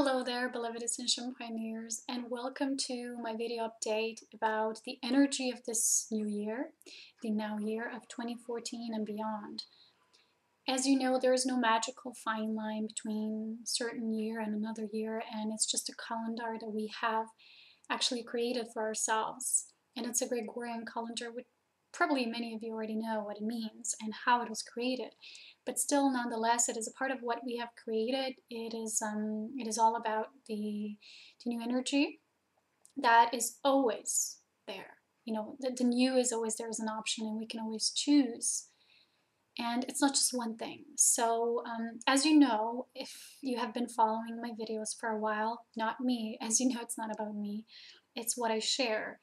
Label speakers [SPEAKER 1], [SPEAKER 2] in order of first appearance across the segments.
[SPEAKER 1] Hello there, beloved Ascension Pioneers, and welcome to my video update about the energy of this new year, the now year of 2014 and beyond. As you know, there is no magical fine line between a certain year and another year, and it's just a calendar that we have actually created for ourselves. And it's a Gregorian calendar, which probably many of you already know what it means and how it was created. But still, nonetheless, it is a part of what we have created. It is all about the new energy that is always there. You know, the new is always there as an option, and we can always choose. And it's not just one thing. So as you know, if you have been following my videos for a while, not me, as you know, it's not about me, it's what I share.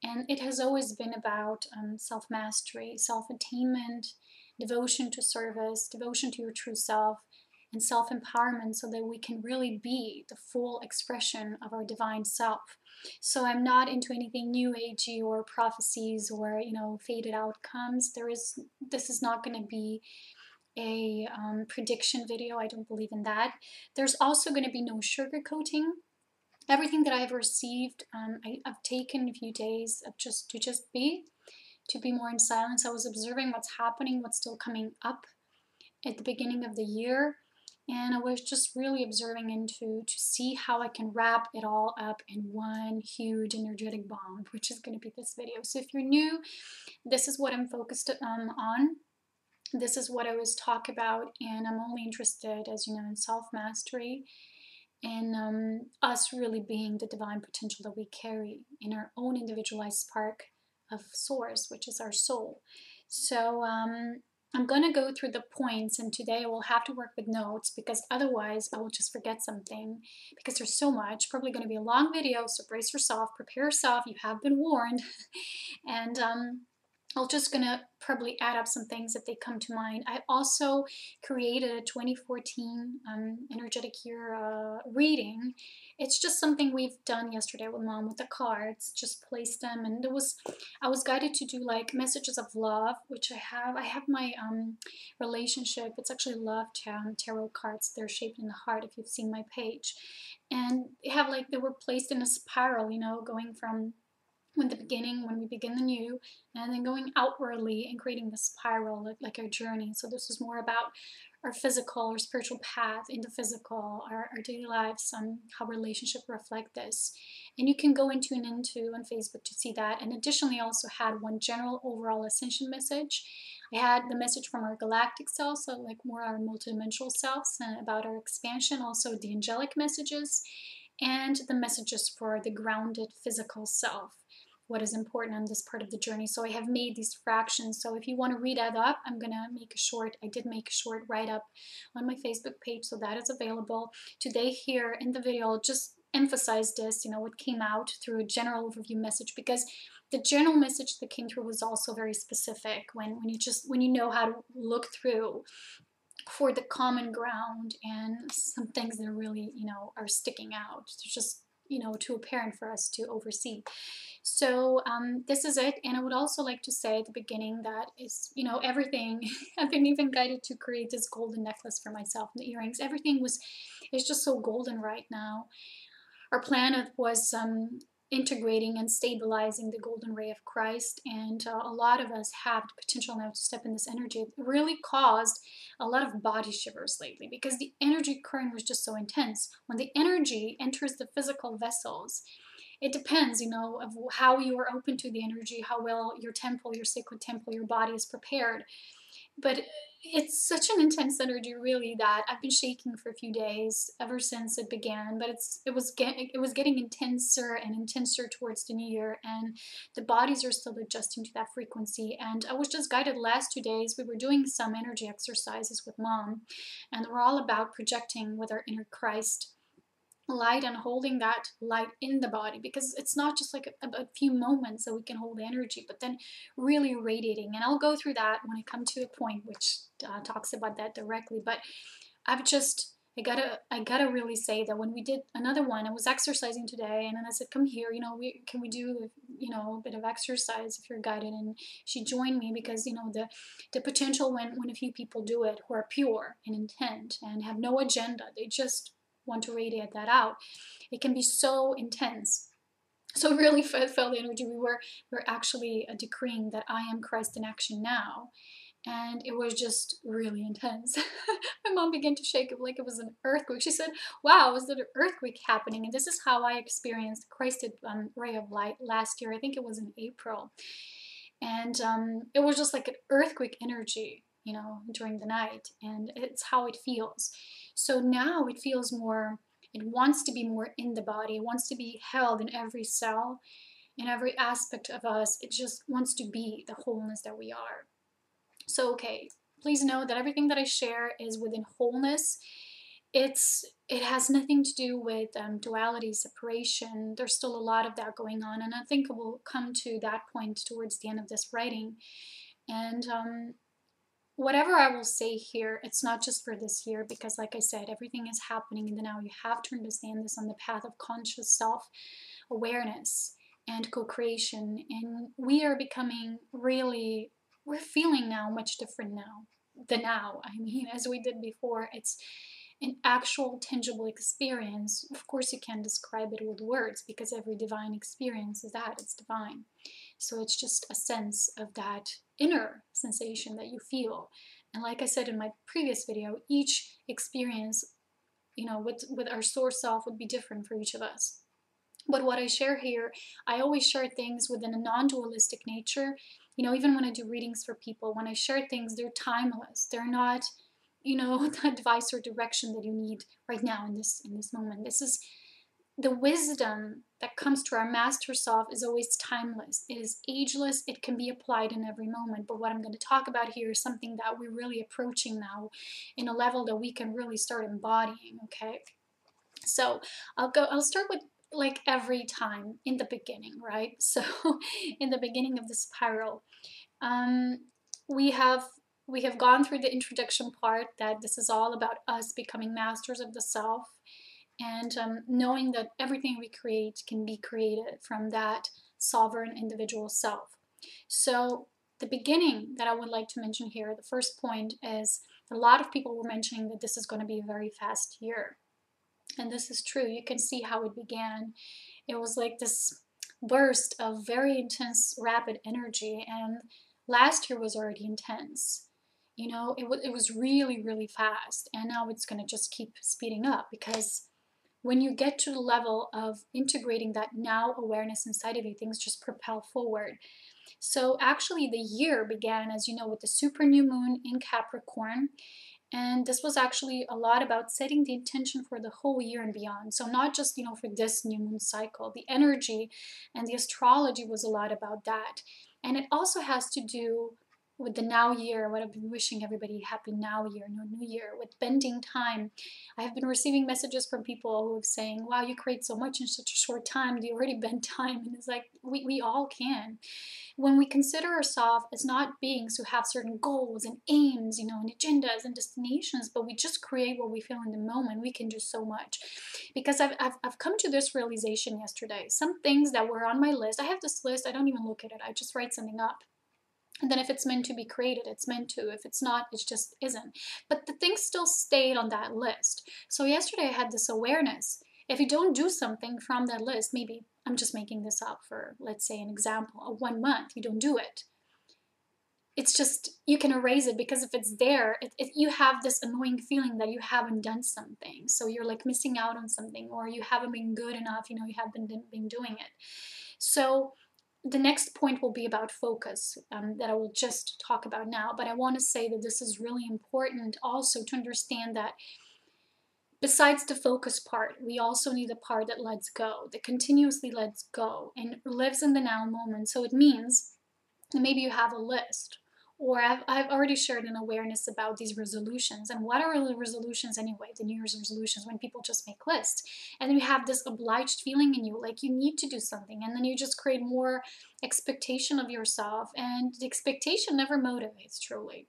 [SPEAKER 1] And it has always been about self-mastery, self-attainment, devotion to service, devotion to your true self, and self-empowerment so that we can really be the full expression of our divine self. So I'm not into anything new agey or prophecies or, you know, faded outcomes. This is not going to be a prediction video. I don't believe in that. There's also going to be no sugarcoating. Everything that I've received, I've taken a few days of to be more in silence. I was observing what's happening, what's still coming up at the beginning of the year, and I was just really observing into to see how I can wrap it all up in one huge energetic bomb, which is going to be this video. So if you're new, this is what I'm focused on. This is what I always talk about, and I'm only interested, as you know, in self-mastery and us really being the divine potential that we carry in our own individualized spark of source, which is our soul. So I'm going to go through the points, and today I will have to work with notes because otherwise I will just forget something because there's so much. Probably going to be a long video, so brace yourself, prepare yourself, you have been warned. And I'm just going to probably add up some things that they come to mind. I also created a 2014 energetic year reading. It's just something we've done yesterday with Mom with the cards, just placed them, and I was guided to do like messages of love, which I have. I have my relationship. It's actually love tarot cards. They're shaped in the heart if you've seen my page. And they were placed in a spiral, you know, going from when we begin the new, and then going outwardly and creating the spiral, like our journey. So this is more about our physical or spiritual path in the physical, our daily lives, how relationship reflect this. And you can go into on Facebook to see that. And additionally, I also had one general overall ascension message. I had the message from our galactic self, so like more our multidimensional selves, and about our expansion, also the angelic messages, and the messages for the grounded physical self, what is important on this part of the journey. So I have made these fractions. So if you want to read that up, I did make a short write-up on my Facebook page, so that is available. Today here in the video, I'll just emphasize this, you know, what came out through a general overview message, because the general message that came through was also very specific when you know how to look through for the common ground and some things that really, you know, are sticking out. They're just, you know, too apparent for us to oversee. So this is it. And I would also like to say at the beginning that is, you know, everything, I've been even guided to create this golden necklace for myself and the earrings. Everything is just so golden right now. Our planet was integrating and stabilizing the golden ray of Christ, and a lot of us have the potential now to step in this energy. It really caused a lot of body shivers lately because the energy current was just so intense. When the energy enters the physical vessels, it depends, you know, of how you are open to the energy, how well your temple, your sacred temple, your body is prepared. But it's such an intense energy, really, that I've been shaking for a few days ever since it began. But it was getting intenser and intenser towards the new year, and the bodies are still adjusting to that frequency. And I was just guided last 2 days. We were doing some energy exercises with Mom, and we're all about projecting with our inner Christ light and holding that light in the body, because it's not just like a few moments that we can hold energy, but then really radiating. And I'll go through that when I come to a point which talks about that directly. But I gotta really say that when we did another one, I was exercising today, and then I said, come here, you know, can we do, you know, a bit of exercise if you're guided? And she joined me because, you know, the potential when a few people do it who are pure in intent and have no agenda, they just want to radiate that out. It can be so intense. So really felt the energy. We're actually decreeing that I am Christ in action now. And it was just really intense. My mom began to shake it like it was an earthquake. She said, wow, was there an earthquake happening? And this is how I experienced Christ at Ray of Light last year. I think it was in April. And it was just like an earthquake energy, you know, during the night. And it's how it feels. So now it feels more, it wants to be more in the body. It wants to be held in every cell, in every aspect of us. It just wants to be the wholeness that we are. So, okay, please know that everything that I share is within wholeness. It has nothing to do with duality, separation. There's still a lot of that going on, and I think we'll come to that point towards the end of this writing. And whatever I will say here, it's not just for this year, because like I said, everything is happening in the now. You have to understand this on the path of conscious self-awareness and co-creation. And we are becoming really, we're feeling now much different now. The now, I mean, as we did before. It's an actual tangible experience. Of course, you can't describe it with words, because every divine experience is that, it's divine. So it's just a sense of that inner sensation that you feel. And like I said in my previous video, each experience, you know, with our source self would be different for each of us. But what I share here, I always share things within a non-dualistic nature. You know, even when I do readings for people, when I share things, they're timeless. They're not, you know, the advice or direction that you need right now in this moment. This is the wisdom that comes to our master self is always timeless. It is ageless. It can be applied in every moment. But what I'm going to talk about here is something that we're really approaching now in a level that we can really start embodying, okay? So I'll start with like every time in the beginning, right? So in the beginning of the spiral, we have gone through the introduction part, that this is all about us becoming masters of the self, and knowing that everything we create can be created from that sovereign individual self. So the beginning that I would like to mention here, the first point, is a lot of people were mentioning that this is going to be a very fast year. And this is true. You can see how it began. It was like this burst of very intense, rapid energy. And last year was already intense. You know, it was really, really fast. And now it's going to just keep speeding up, because when you get to the level of integrating that now awareness inside of you, things just propel forward. So actually the year began, as you know, with the super new moon in Capricorn. And this was actually a lot about setting the intention for the whole year and beyond. So not just, you know, for this new moon cycle. The energy and the astrology was a lot about that. And it also has to do with the now year, what I've been wishing everybody, happy now year, no new year, with bending time. I have been receiving messages from people who are saying, wow, you create so much in such a short time, do you already bend time? And it's like, we all can. When we consider ourselves as not beings who have certain goals and aims, you know, and agendas and destinations, but we just create what we feel in the moment, we can do so much. Because I've come to this realization yesterday. Some things that were on my list, I have this list, I don't even look at it, I just write something up. And then if it's meant to be created, it's meant to. If it's not, it just isn't. But the things still stayed on that list. So yesterday I had this awareness. If you don't do something from that list, maybe I'm just making this up for, let's say, an example, of 1 month, you don't do it. It's just, you can erase it, because if it's there, you have this annoying feeling that you haven't done something. So you're like missing out on something, or you haven't been good enough, you know, you haven't been doing it. So the next point will be about focus, that I will just talk about now. But I want to say that this is really important also to understand that besides the focus part, we also need a part that lets go, that continuously lets go and lives in the now moment. So it means maybe you have a list, or I've already shared an awareness about these resolutions. And what are the resolutions anyway? The New Year's resolutions, when people just make lists. And then you have this obliged feeling in you, like you need to do something. And then you just create more expectation of yourself. And the expectation never motivates, truly.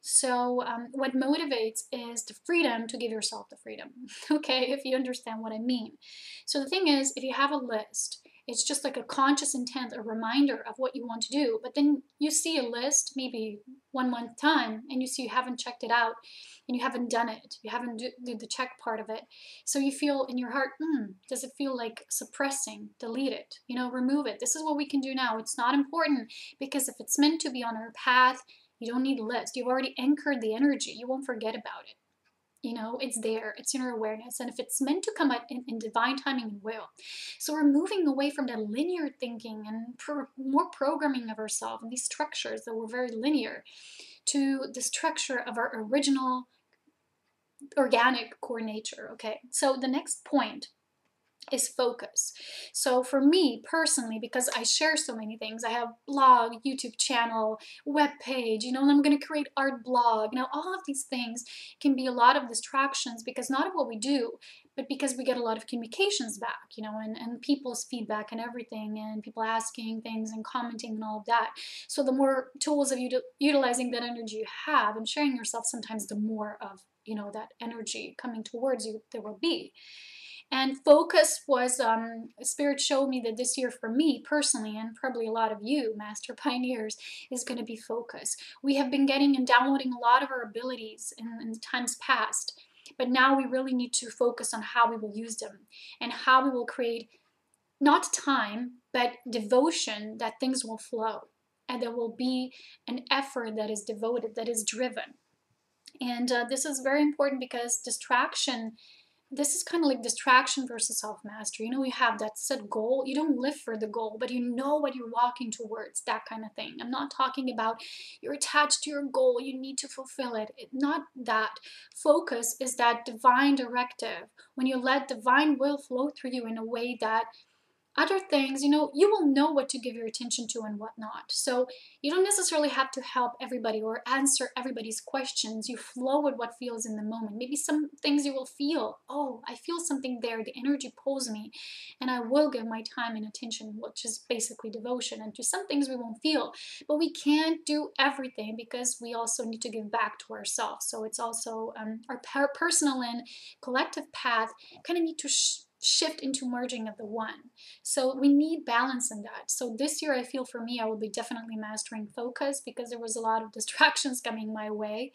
[SPEAKER 1] So what motivates is the freedom to give yourself the freedom. Okay, if you understand what I mean. So the thing is, if you have a list, It's just like a conscious intent, a reminder of what you want to do. But then you see a list, maybe 1 month time, and you see you haven't checked it out and you haven't done it. You haven't do the check part of it. So you feel in your heart, does it feel like suppressing? Delete it, remove it. This is what we can do now. It's not important, because if it's meant to be on our path, you don't need a list. You've already anchored the energy. You won't forget about it. It's there, it's in our awareness. And if it's meant to come out in divine timing, it will. So we're moving away from that linear thinking and more programming of ourselves and these structures that were very linear, to the structure of our original organic core nature. Okay, so the next point is focus. So for me personally, because I share so many things, I have blog, YouTube channel, web page, and I'm going to create art blog. Now, all of these things can be a lot of distractions, because not of what we do, but because we get a lot of communications back, and people's feedback and everything, and people asking things and commenting and all of that. So the more tools of utilizing that energy you have and sharing yourself, sometimes the more of, that energy coming towards you there will be. And focus was, Spirit showed me that this year for me personally, and probably a lot of you, Master Pioneers, is going to be focus. We have been getting and downloading a lot of our abilities in times past, but now we really need to focus on how we will use them and how we will create not time, but devotion, that things will flow and there will be an effort that is devoted, that is driven. And this is very important, because this is kind of like distraction versus self-mastery. You have that set goal. You don't live for the goal, but you know what you're walking towards, that kind of thing. I'm not talking about you're attached to your goal, you need to fulfill it. Not that. Focus is that divine directive. When you let divine will flow through you in a way that other things, you will know what to give your attention to and what not. So you don't necessarily have to help everybody or answer everybody's questions. You flow with what feels in the moment. Maybe some things you will feel, oh, I feel something there, the energy pulls me, and I will give my time and attention, which is basically devotion. And to some things we won't feel, but we can't do everything, because we also need to give back to ourselves. So it's also our personal and collective path kind of need to shift into merging of the one. So we need balance in that. So this year, I feel for me, I will be definitely mastering focus, because there was a lot of distractions coming my way.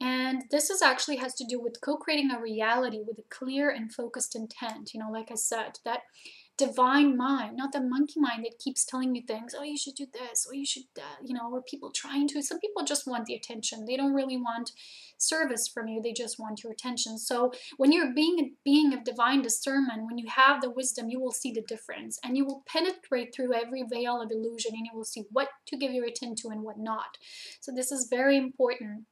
[SPEAKER 1] And this actually has to do with co-creating a reality with a clear and focused intent. Like I said, that divine mind, not the monkey mind that keeps telling you things. Oh, you should do this, or you should, or people trying to. Some people just want the attention. They don't really want service from you. They just want your attention. So when you're being a being of divine discernment, when you have the wisdom, you will see the difference, and you will penetrate through every veil of illusion, and you will see what to give your attention to and what not. So this is very important.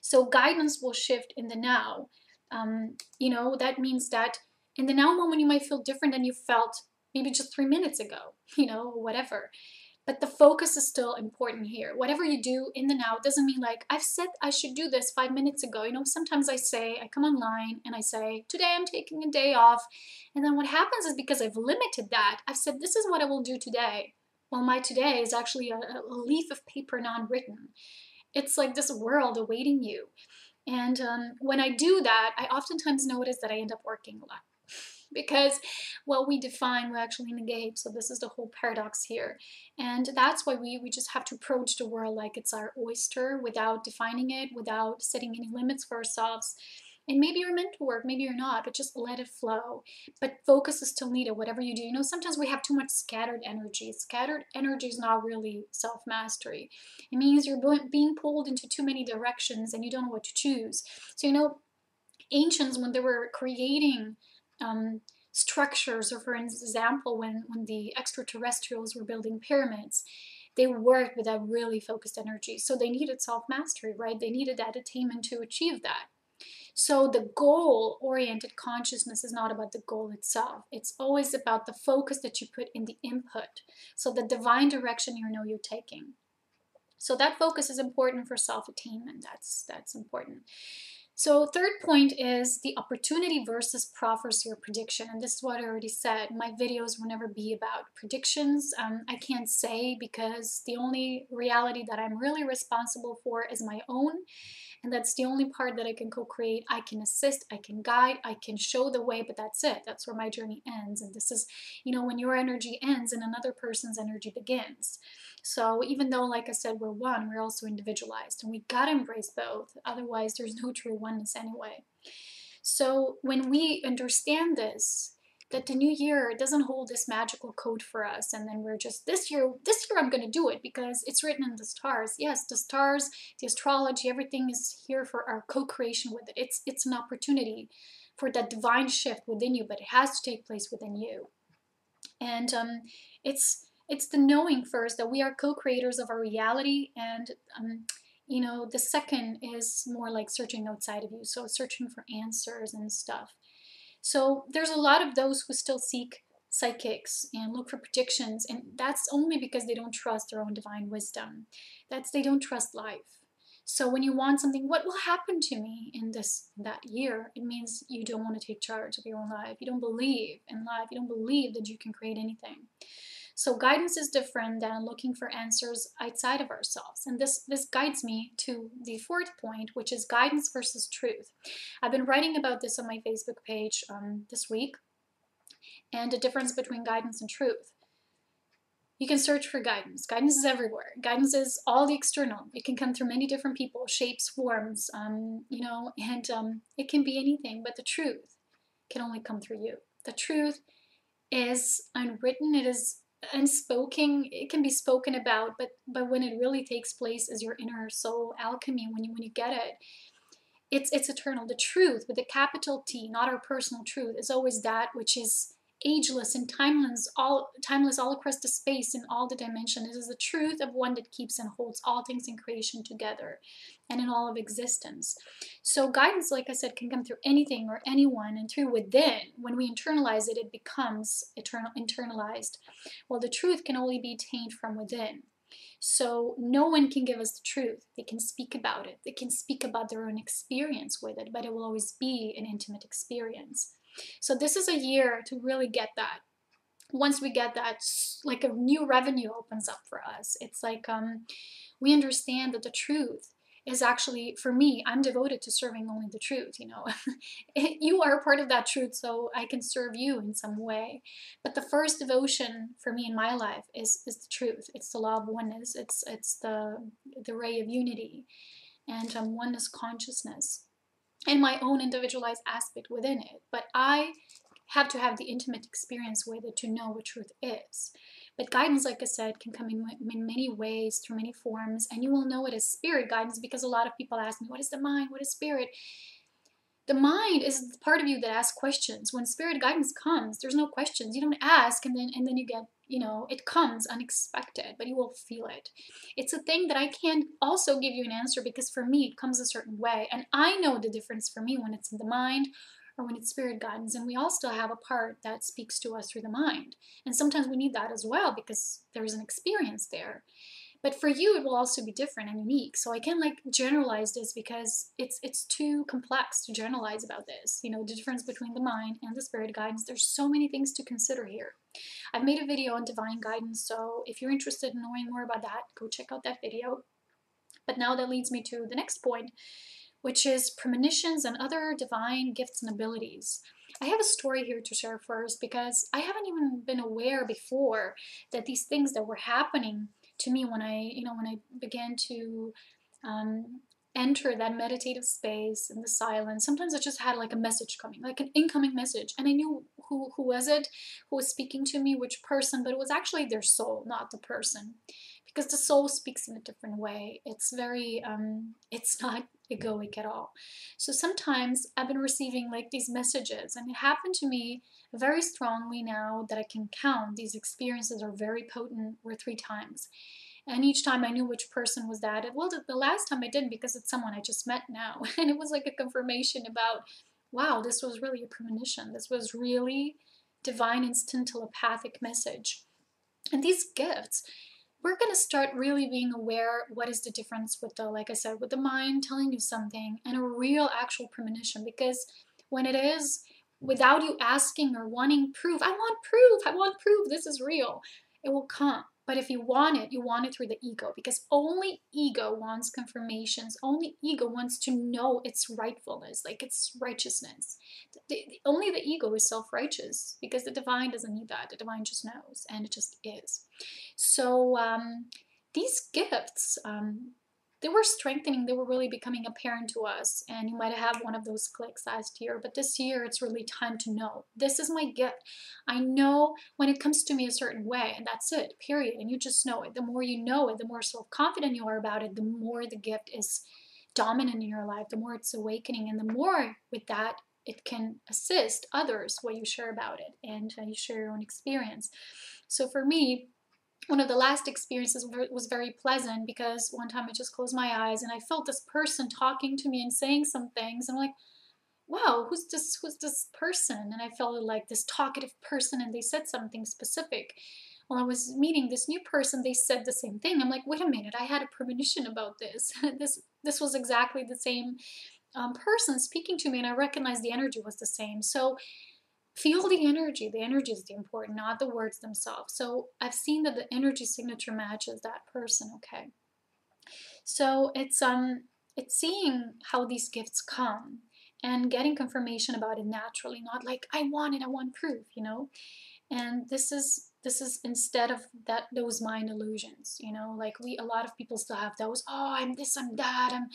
[SPEAKER 1] So guidance will shift in the now. That means that in the now moment, you might feel different than you felt maybe just 3 minutes ago, whatever. But the focus is still important here. Whatever you do in the now doesn't mean like, I've said I should do this 5 minutes ago. Sometimes I come online and I say, today I'm taking a day off. And then what happens is, because I've limited that, I've said, this is what I will do today. Well, my today is actually a leaf of paper non-written. It's like this world awaiting you. And when I do that, I oftentimes notice that I end up working a lot. Because what we define, we actually negate. So this is the whole paradox here. And that's why we just have to approach the world like it's our oyster, without defining it, without setting any limits for ourselves. And maybe you're meant to work, maybe you're not, but just let it flow. But focus is still needed, whatever you do. Sometimes we have too much scattered energy. Scattered energy is not really self-mastery. It means you're being pulled into too many directions and you don't know what to choose. So, ancients, when they were creating structures, or for example, when the extraterrestrials were building pyramids, they worked with that really focused energy. So they needed self-mastery, right? They needed that attainment to achieve that. So the goal-oriented consciousness is not about the goal itself. It's always about the focus that you put in the input. So the divine direction you're taking. So that focus is important for self-attainment. That's important. So third point is the opportunity versus prophecy or prediction. And this is what I already said. My videos will never be about predictions. I can't say, because the only reality that I'm really responsible for is my own. And that's the only part that I can co-create. I can assist, I can guide, I can show the way, but that's it. That's where my journey ends. And this is, when your energy ends and another person's energy begins. So even though, like I said, we're one, we're also individualized, and we gotta embrace both. Otherwise, there's no true oneness anyway. So when we understand this, that the new year doesn't hold this magical code for us, and then we're just, this year I'm going to do it because it's written in the stars. Yes, the stars, the astrology, everything is here for our co-creation with it. It's an opportunity for that divine shift within you, but it has to take place within you. And it's the knowing first that we are co-creators of our reality, and the second is more like searching outside of you, so searching for answers and stuff. So there's a lot of those who still seek psychics and look for predictions, and that's only because they don't trust their own divine wisdom. They don't trust life. So when you want something, what will happen to me in that year? It means you don't want to take charge of your own life. You don't believe in life. You don't believe that you can create anything. So guidance is different than looking for answers outside of ourselves. And this guides me to the fourth point, which is guidance versus truth. I've been writing about this on my Facebook page this week, and the difference between guidance and truth. You can search for guidance. Guidance is everywhere. Guidance is all the external. It can come through many different people, shapes, forms, and it can be anything, but the truth can only come through you. The truth is unwritten. It is unspoken. It can be spoken about, but when it really takes place is your inner soul alchemy. When you get it, it's eternal. The truth with a capital T, not our personal truth, is always that which is ageless and timeless all across the space in all the dimensions. It is the truth of one that keeps and holds all things in creation together and in all of existence. So guidance, like I said, can come through anything or anyone, and through within. When we internalize it, it becomes internalized. Well, the truth can only be attained from within. So no one can give us the truth. They can speak about it. They can speak about their own experience with it, but it will always be an intimate experience. So this is a year to really get that. Once we get that, like a new revenue opens up for us. It's like we understand that the truth is actually, for me, I'm devoted to serving only the truth, You are a part of that truth, so I can serve you in some way. But the first devotion for me in my life is the truth. It's the law of oneness. It's the ray of unity and oneness consciousness, and my own individualized aspect within it. But I have to have the intimate experience with it to know what truth is. But guidance, like I said, can come in many ways, through many forms, and you will know it as spirit guidance, because a lot of people ask me, what is the mind? What is spirit? The mind is the part of you that asks questions. When spirit guidance comes, there's no questions. You don't ask, and then you get, it comes unexpected, but you will feel it. It's a thing that I can't also give you an answer, because for me, it comes a certain way. And I know the difference for me when it's in the mind or when it's spirit guidance. And we all still have a part that speaks to us through the mind. And sometimes we need that as well, because there's an experience there. But for you, it will also be different and unique. So I can't generalize this, because it's too complex to generalize about this. The difference between the mind and the spirit guidance. There's so many things to consider here. I've made a video on divine guidance, so if you're interested in knowing more about that, go check out that video. But now that leads me to the next point, which is premonitions and other divine gifts and abilities. I have a story here to share first, because I haven't even been aware before that these things that were happening to me when I began to enter that meditative space in the silence. Sometimes I just had like a message coming, like an incoming message, and I knew who was it, who was speaking to me, which person, but it was actually their soul, not the person, because the soul speaks in a different way. It's very, it's not egoic at all. So sometimes I've been receiving these messages, and it happened to me very strongly now that I can count. These experiences are very potent, were 3 times. And each time I knew which person was that. Well, the last time I didn't, because it's someone I just met now. And it was like a confirmation about, wow, this was really a premonition. This was really divine, instant, telepathic message. And these gifts, we're going to start really being aware what is the difference with the, like I said, with the mind telling you something and a real actual premonition. Because when it is without you asking or wanting proof, I want proof, this is real, it will come. But if you want it through the ego, because only ego wants confirmations. Only ego wants to know its rightfulness, like its righteousness. Only the ego is self-righteous, because the divine doesn't need that. The divine just knows, and it just is. So these gifts, they were strengthening, they were really becoming apparent to us. And you might have one of those clicks last year, but this year it's really time to know. This is my gift. I know when it comes to me a certain way, and that's it, period. And you just know it. The more you know it, the more self-confident you are about it, the more the gift is dominant in your life, the more it's awakening, and the more with that it can assist others when you share about it and you share your own experience. So for me, one of the last experiences was very pleasant, because one time I just closed my eyes and I felt this person talking to me and saying some things. And I'm like, wow, who's this person? And I felt like this talkative person, and they said something specific. While I was meeting this new person, they said the same thing. I'm like, wait a minute, I had a premonition about this. This was exactly the same person speaking to me, and I recognized the energy was the same. So feel the energy. The energy is the important, not the words themselves. So I've seen that the energy signature matches that person. Okay. So it's seeing how these gifts come and getting confirmation about it naturally, not like I want it, I want proof, you know. And this is instead of those mind illusions, you know, like a lot of people still have those, oh, I'm this, I'm that, I'm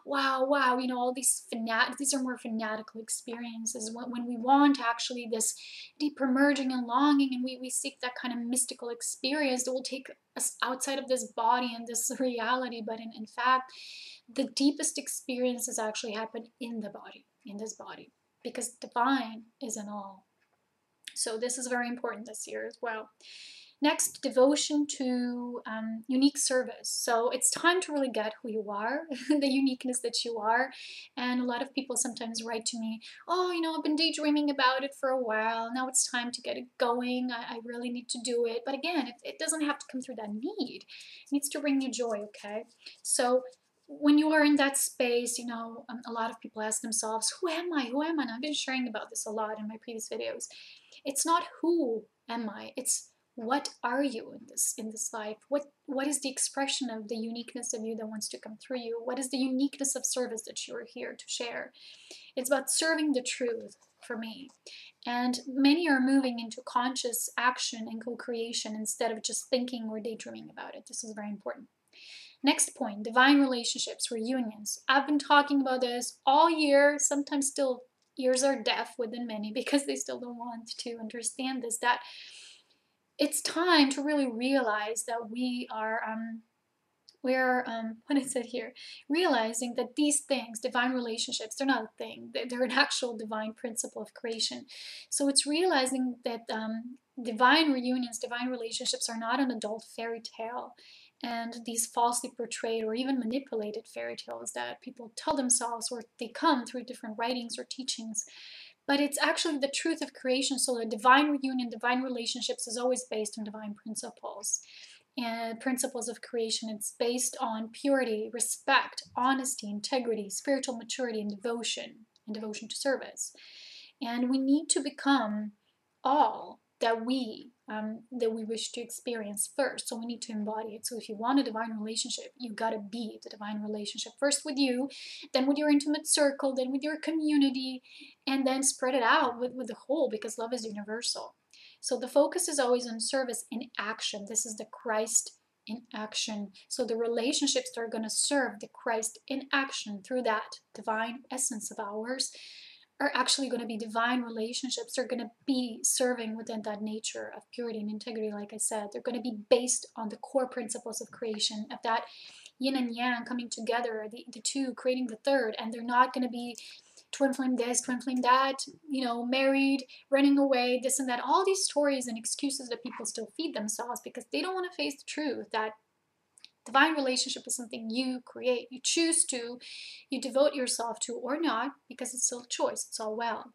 [SPEAKER 1] wow, you know, all these are more fanatical experiences when we want actually this deeper merging and longing, and we seek that kind of mystical experience that will take us outside of this body and this reality. But in fact, the deepest experiences actually happen in the body, in this body, because divine is in all. So this is very important this year as well. Next, devotion to unique service. So it's time to really get who you are, the uniqueness that you are. And a lot of people sometimes write to me, oh, you know, I've been daydreaming about it for a while. Now it's time to get it going. I really need to do it. But again, it doesn't have to come through that need. It needs to bring you joy, okay? So when you are in that space, you know, a lot of people ask themselves, who am I? Who am I? And I've been sharing about this a lot in my previous videos. It's not who am I, it's what are you in this life? What is the expression of the uniqueness of you that wants to come through you? What is the uniqueness of service that you are here to share? It's about serving the truth for me. And many are moving into conscious action and co-creation instead of just thinking or daydreaming about it. This is very important. Next point, divine relationships, reunions. I've been talking about this all year, sometimes still ears are deaf within many because they still don't want to understand this, that it's time to really realize that we are what I said here, realizing that these things, divine relationships, they're not a thing, they're an actual divine principle of creation. So it's realizing that divine reunions, divine relationships are not an adult fairy tale, and these falsely portrayed or even manipulated fairy tales that people tell themselves, or they come through different writings or teachings. But it's actually the truth of creation. So the divine reunion, divine relationships is always based on divine principles and principles of creation. It's based on purity, respect, honesty, integrity, spiritual maturity, and devotion to service. And we need to become all that we wish to experience first. So we need to embody it. So if you want a divine relationship, you gotta be the divine relationship first with you, then with your intimate circle, then with your community, and then spread it out with the whole, because love is universal. So the focus is always on service in action. This is the Christ in action. So the relationships that are going to serve the Christ in action through that divine essence of ours are actually going to be divine relationships. They're going to be serving within that nature of purity and integrity, like I said. They're going to be based on the core principles of creation, of that yin and yang coming together, the two creating the third. And they're not going to be twin flame this, twin flame that, you know, married, running away, this and that. All these stories and excuses that people still feed themselves because they don't want to face the truth that divine relationship is something you create, you choose to, you devote yourself to or not, because it's still a choice, it's all well.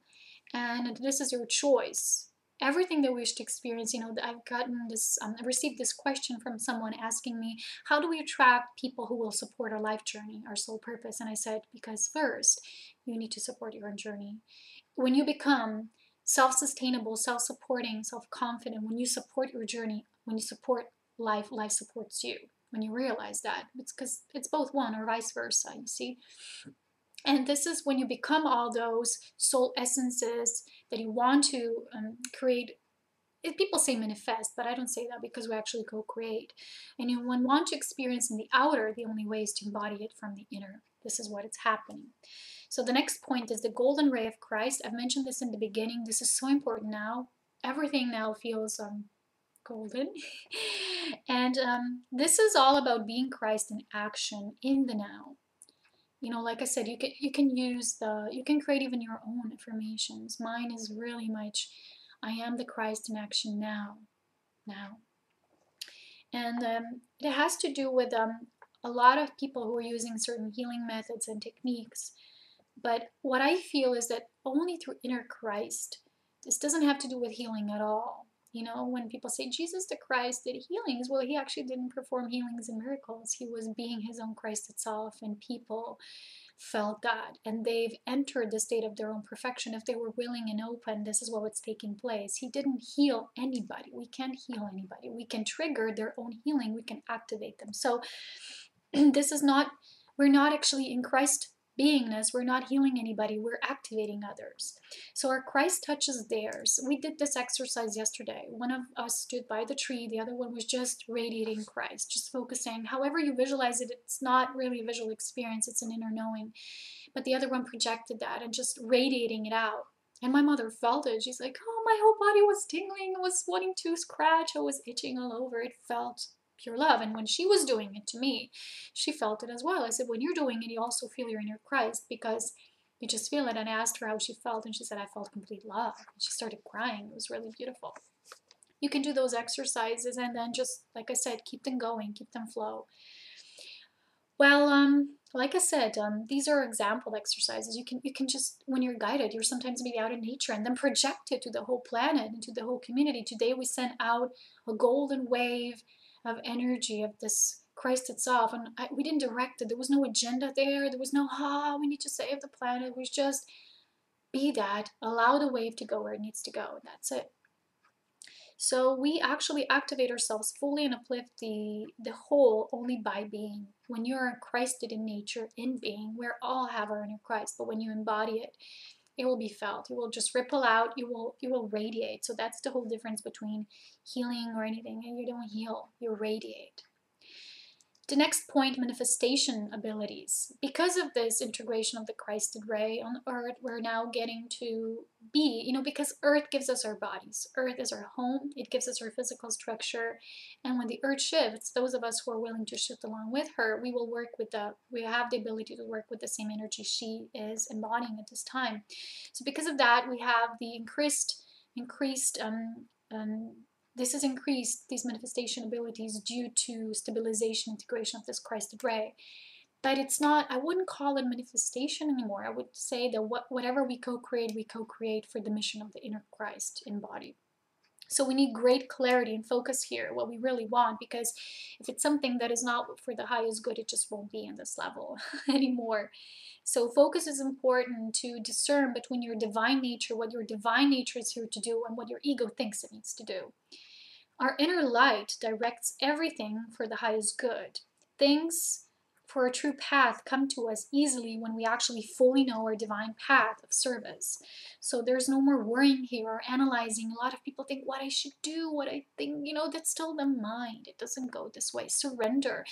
[SPEAKER 1] And this is your choice. everything that we wish to experience. You know, I've gotten this, I received this question from someone asking me, how do we attract people who will support our life journey, our soul purpose? And I said, because first, you need to support your own journey. When you become self-sustainable, self-supporting, self-confident, when you support your journey, when you support life, life supports you. When you realize that, it's because it's both one or vice versa, you see. And this is when you become all those soul essences that you want to create. People say manifest, but I don't say that, because we actually co-create. And you want to experience in the outer, the only way is to embody it from the inner. This is what is happening. So the next point is the golden ray of Christ. I've mentioned this in the beginning. This is so important now. Everything now feels golden. And this is all about being Christ in action in the now. You know, like I said, you can create even your own affirmations. Mine is really much, I am the Christ in action now. And it has to do with a lot of people who are using certain healing methods and techniques. But what I feel is that only through inner Christ, this doesn't have to do with healing at all. You know, when people say Jesus the Christ did healings, well, he actually didn't perform healings and miracles. He was being his own Christ itself, and people felt that, and they've entered the state of their own perfection. If they were willing and open, this is what's taking place. He didn't heal anybody. We can't heal anybody. We can trigger their own healing. We can activate them. So this is not, we're not actually in Christ beingness, we're not healing anybody, we're activating others. So our Christ touches theirs. We did this exercise yesterday. One of us stood by the tree, the other one was just radiating Christ, just focusing. However you visualize it, it's not really a visual experience, it's an inner knowing. But the other one projected that and just radiating it out. And my mother felt it. She's like, oh, my whole body was tingling, I was wanting to scratch, I was itching all over. It felt pure love. And when she was doing it to me, she felt it as well. I said, when you're doing it, you also feel your inner Christ, because you just feel it. And I asked her how she felt, and she said, I felt complete love. And she started crying. It was really beautiful. You can do those exercises and then just, like I said, keep them going, keep them flow. Well, like I said, these are example exercises. You can just, when you're guided, you're sometimes maybe out in nature, and then project it to the whole planet and to the whole community. Today we sent out a golden wave of energy of this Christ itself, and we didn't direct it. There was no agenda there. There was no, we need to save the planet. It was just be that, allow the wave to go where it needs to go. That's it. So we actually activate ourselves fully and uplift the whole only by being. When you're Christed in nature, in being, we all have our inner Christ, but when you embody it, it will be felt. It will just ripple out. You will radiate. So that's the whole difference between healing or anything. And you don't heal, you radiate. The next point, manifestation abilities. Because of this integration of the Christed ray on Earth, we're now getting to be, because Earth gives us our bodies. Earth is our home. It gives us our physical structure. And when the Earth shifts, those of us who are willing to shift along with her, we have the ability to work with the same energy she is embodying at this time. So because of that, we have the this has increased these manifestation abilities due to stabilization, integration of this Christed ray. But it's not, I wouldn't call it manifestation anymore. I would say that whatever we co-create for the mission of the inner Christ embodied. So we need great clarity and focus here, what we really want, because if it's something that is not for the highest good, it just won't be in this level anymore. So focus is important to discern between your divine nature, what your divine nature is here to do, and what your ego thinks it needs to do. Our inner light directs everything for the highest good. Things for a true path come to us easily when we actually fully know our divine path of service. So there's no more worrying here or analyzing. A lot of people think what I should do, what I think, that's still the mind. It doesn't go this way. Surrender.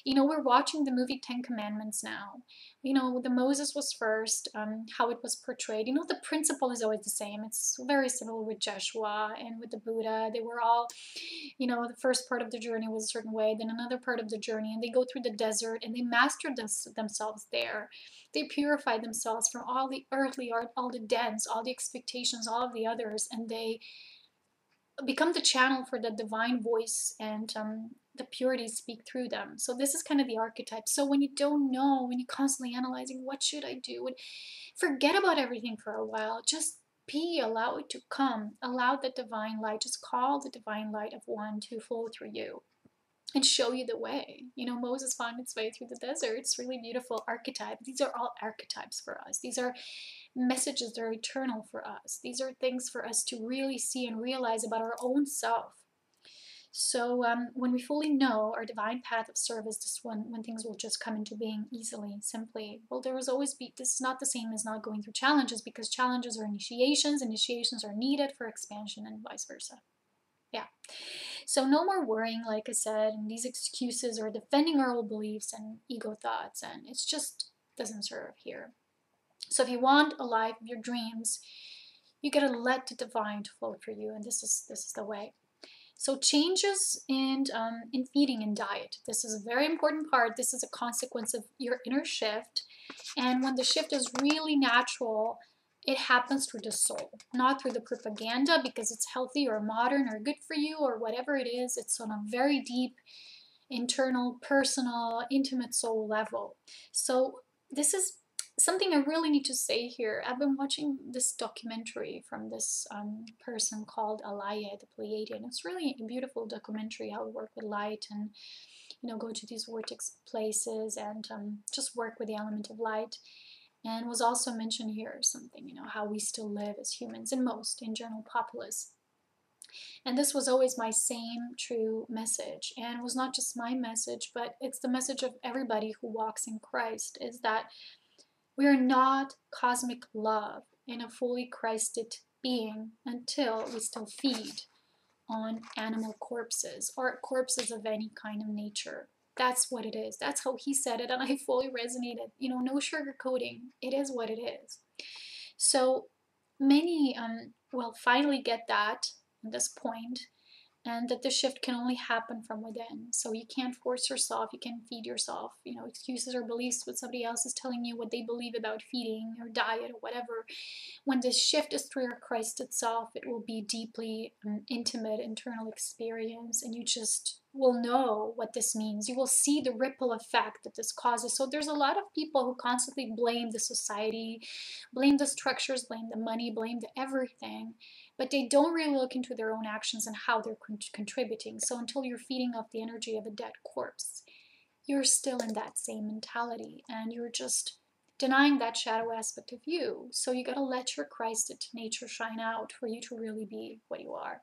[SPEAKER 1] We're watching the movie 10 Commandments now. The Moses was first, how it was portrayed. The principle is always the same. It's very similar with Joshua and with the Buddha. They were all, the first part of the journey was a certain way, then another part of the journey, and they go through the desert, and they mastered themselves there. They purified themselves from all the earthly, all the dens, all the expectations, all of the others, and they become the channel for the divine voice and the purity speak through them. So this is kind of the archetype. So when you don't know, when you're constantly analyzing, what should I do? Forget about everything for a while. Just be, allow it to come, allow the divine light, just call the divine light of one to flow through you and show you the way. You know, Moses found its way through the desert. It's really beautiful archetype. These are all archetypes for us. These are messages that are eternal for us. These are things for us to really see and realize about our own self. So when we fully know our divine path of service, this one, when things will just come into being easily, simply, well, there will always be, this is not the same as not going through challenges, because challenges are initiations, initiations are needed for expansion, and vice versa. Yeah. So no more worrying, like I said, and these excuses or defending our old beliefs and ego thoughts, and it's just doesn't serve here. So if you want a life of your dreams, you gotta let the divine to flow through you, and this is the way. So changes in feeding and diet. This is a very important part. This is a consequence of your inner shift. And when the shift is really natural, it happens through the soul, not through the propaganda because it's healthy or modern or good for you or whatever it is. It's on a very deep, internal, personal, intimate soul level. So this is something I really need to say here. I've been watching this documentary from this person called Aurea, the Pleiadian. It's really a beautiful documentary, how to work with light and, you know, go to these vortex places and just work with the element of light. And was also mentioned here something, you know, how we still live as humans in general populace. And this was always my same true message. And it was not just my message, but it's the message of everybody who walks in Christ, is that we are not cosmic love in a fully Christed being until we still feed on animal corpses or corpses of any kind of nature. That's what it is. That's how he said it, and I fully resonated. You know, no sugarcoating. It is what it is. So many will finally get that at this point, and that the shift can only happen from within. So you can't force yourself, you can't feed yourself, you know, excuses or beliefs what somebody else is telling you what they believe about feeding or diet or whatever. When this shift is through your Christ itself, it will be deeply intimate internal experience, and you just will know what this means. You will see the ripple effect that this causes. So there's a lot of people who constantly blame the society, blame the structures, blame the money, blame the everything, but they don't really look into their own actions and how they're contributing. So until you're feeding off the energy of a dead corpse, you're still in that same mentality, and you're just denying that shadow aspect of you. So you got to let your Christed nature shine out for you to really be what you are.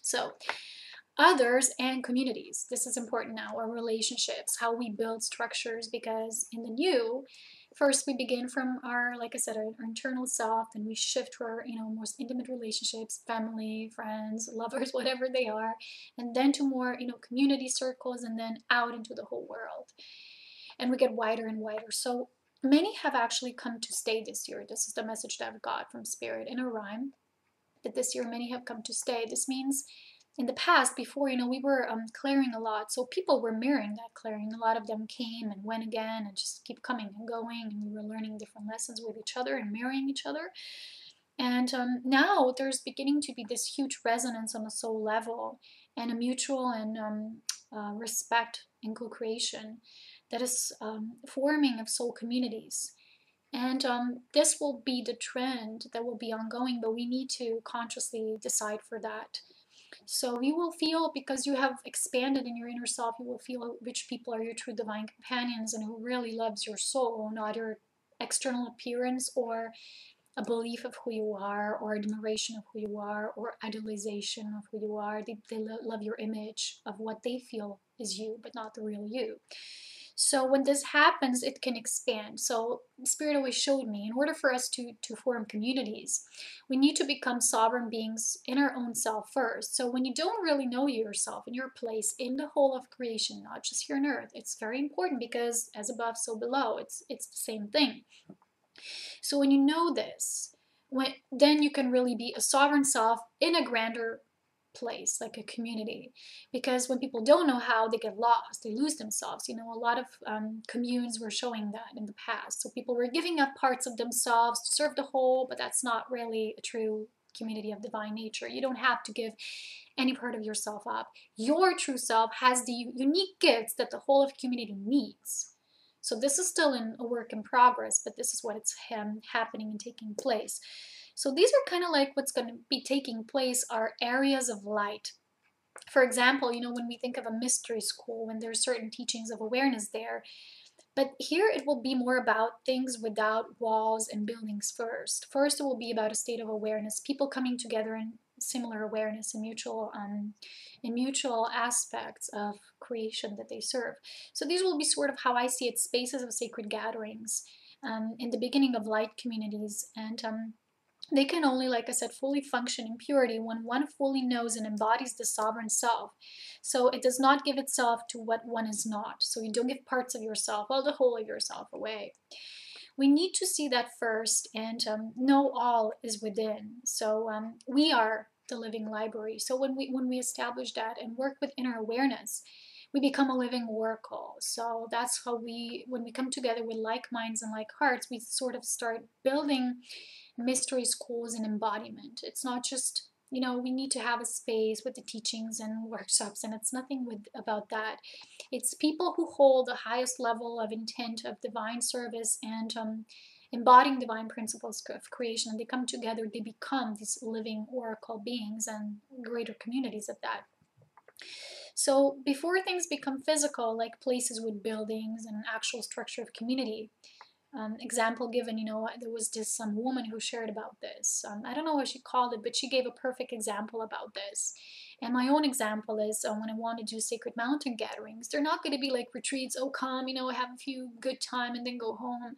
[SPEAKER 1] So others and communities, this is important now, our relationships, how we build structures, because in the new, first we begin from our, like I said, our internal self, and we shift to our, you know, most intimate relationships, family, friends, lovers, whatever they are, and then to more, you know, community circles, and then out into the whole world. And we get wider and wider. So many have actually come to stay this year. This is the message that I've got from Spirit in a rhyme, that this year many have come to stay. This means in the past, before, you know, we were clearing a lot, so people were mirroring that clearing. A lot of them came and went again and just keep coming and going, and we were learning different lessons with each other and mirroring each other. And now there's beginning to be this huge resonance on a soul level, and a mutual and respect and co-creation that is forming of soul communities. And this will be the trend that will be ongoing, but we need to consciously decide for that. So you will feel, because you have expanded in your inner self, you will feel which people are your true divine companions and who really loves your soul, not your external appearance or a belief of who you are, or admiration of who you are, or idolization of who you are. They love your image of what they feel is you, but not the real you. So when this happens, it can expand. So Spirit always showed me, in order for us to form communities, we need to become sovereign beings in our own self first. So when you don't really know yourself and your place in the whole of creation, not just here on earth, it's very important, because as above, so below, it's the same thing. So when you know this, then you can really be a sovereign self in a grander place, like a community. Because when people don't know how, they get lost, they lose themselves. You know, a lot of communes were showing that in the past. So people were giving up parts of themselves to serve the whole, but that's not really a true community of divine nature. You don't have to give any part of yourself up. Your true self has the unique gifts that the whole of community needs. So this is still a work in progress, but this is what it's happening and taking place. So these are kind of like what's going to be taking place are areas of light. For example, when we think of a mystery school, when there's certain teachings of awareness there, but here it will be more about things without walls and buildings first. First, it will be about a state of awareness, people coming together in similar awareness and mutual aspects of creation that they serve. So these will be sort of how I see it, spaces of sacred gatherings in the beginning of light communities. And they can only, like I said, fully function in purity when one fully knows and embodies the sovereign self. So it does not give itself to what one is not. So you don't give parts of yourself, well, the whole of yourself away. We need to see that first and know all is within. So we are the living library. So when we establish that and work with inner awareness, we become a living oracle. So that's how when we come together with like minds and like hearts, we sort of start building mystery schools and embodiment. It's not just, we need to have a space with the teachings and workshops, and it's nothing about that. It's people who hold the highest level of intent of divine service and embodying divine principles of creation, and they come together, they become these living oracle beings and greater communities of that. So before things become physical, like places with buildings and actual structure of community, example given, there was this woman who shared about this. I don't know what she called it, but she gave a perfect example about this. And my own example is when I want to do sacred mountain gatherings, they're not going to be like retreats, oh come, have a few good time and then go home.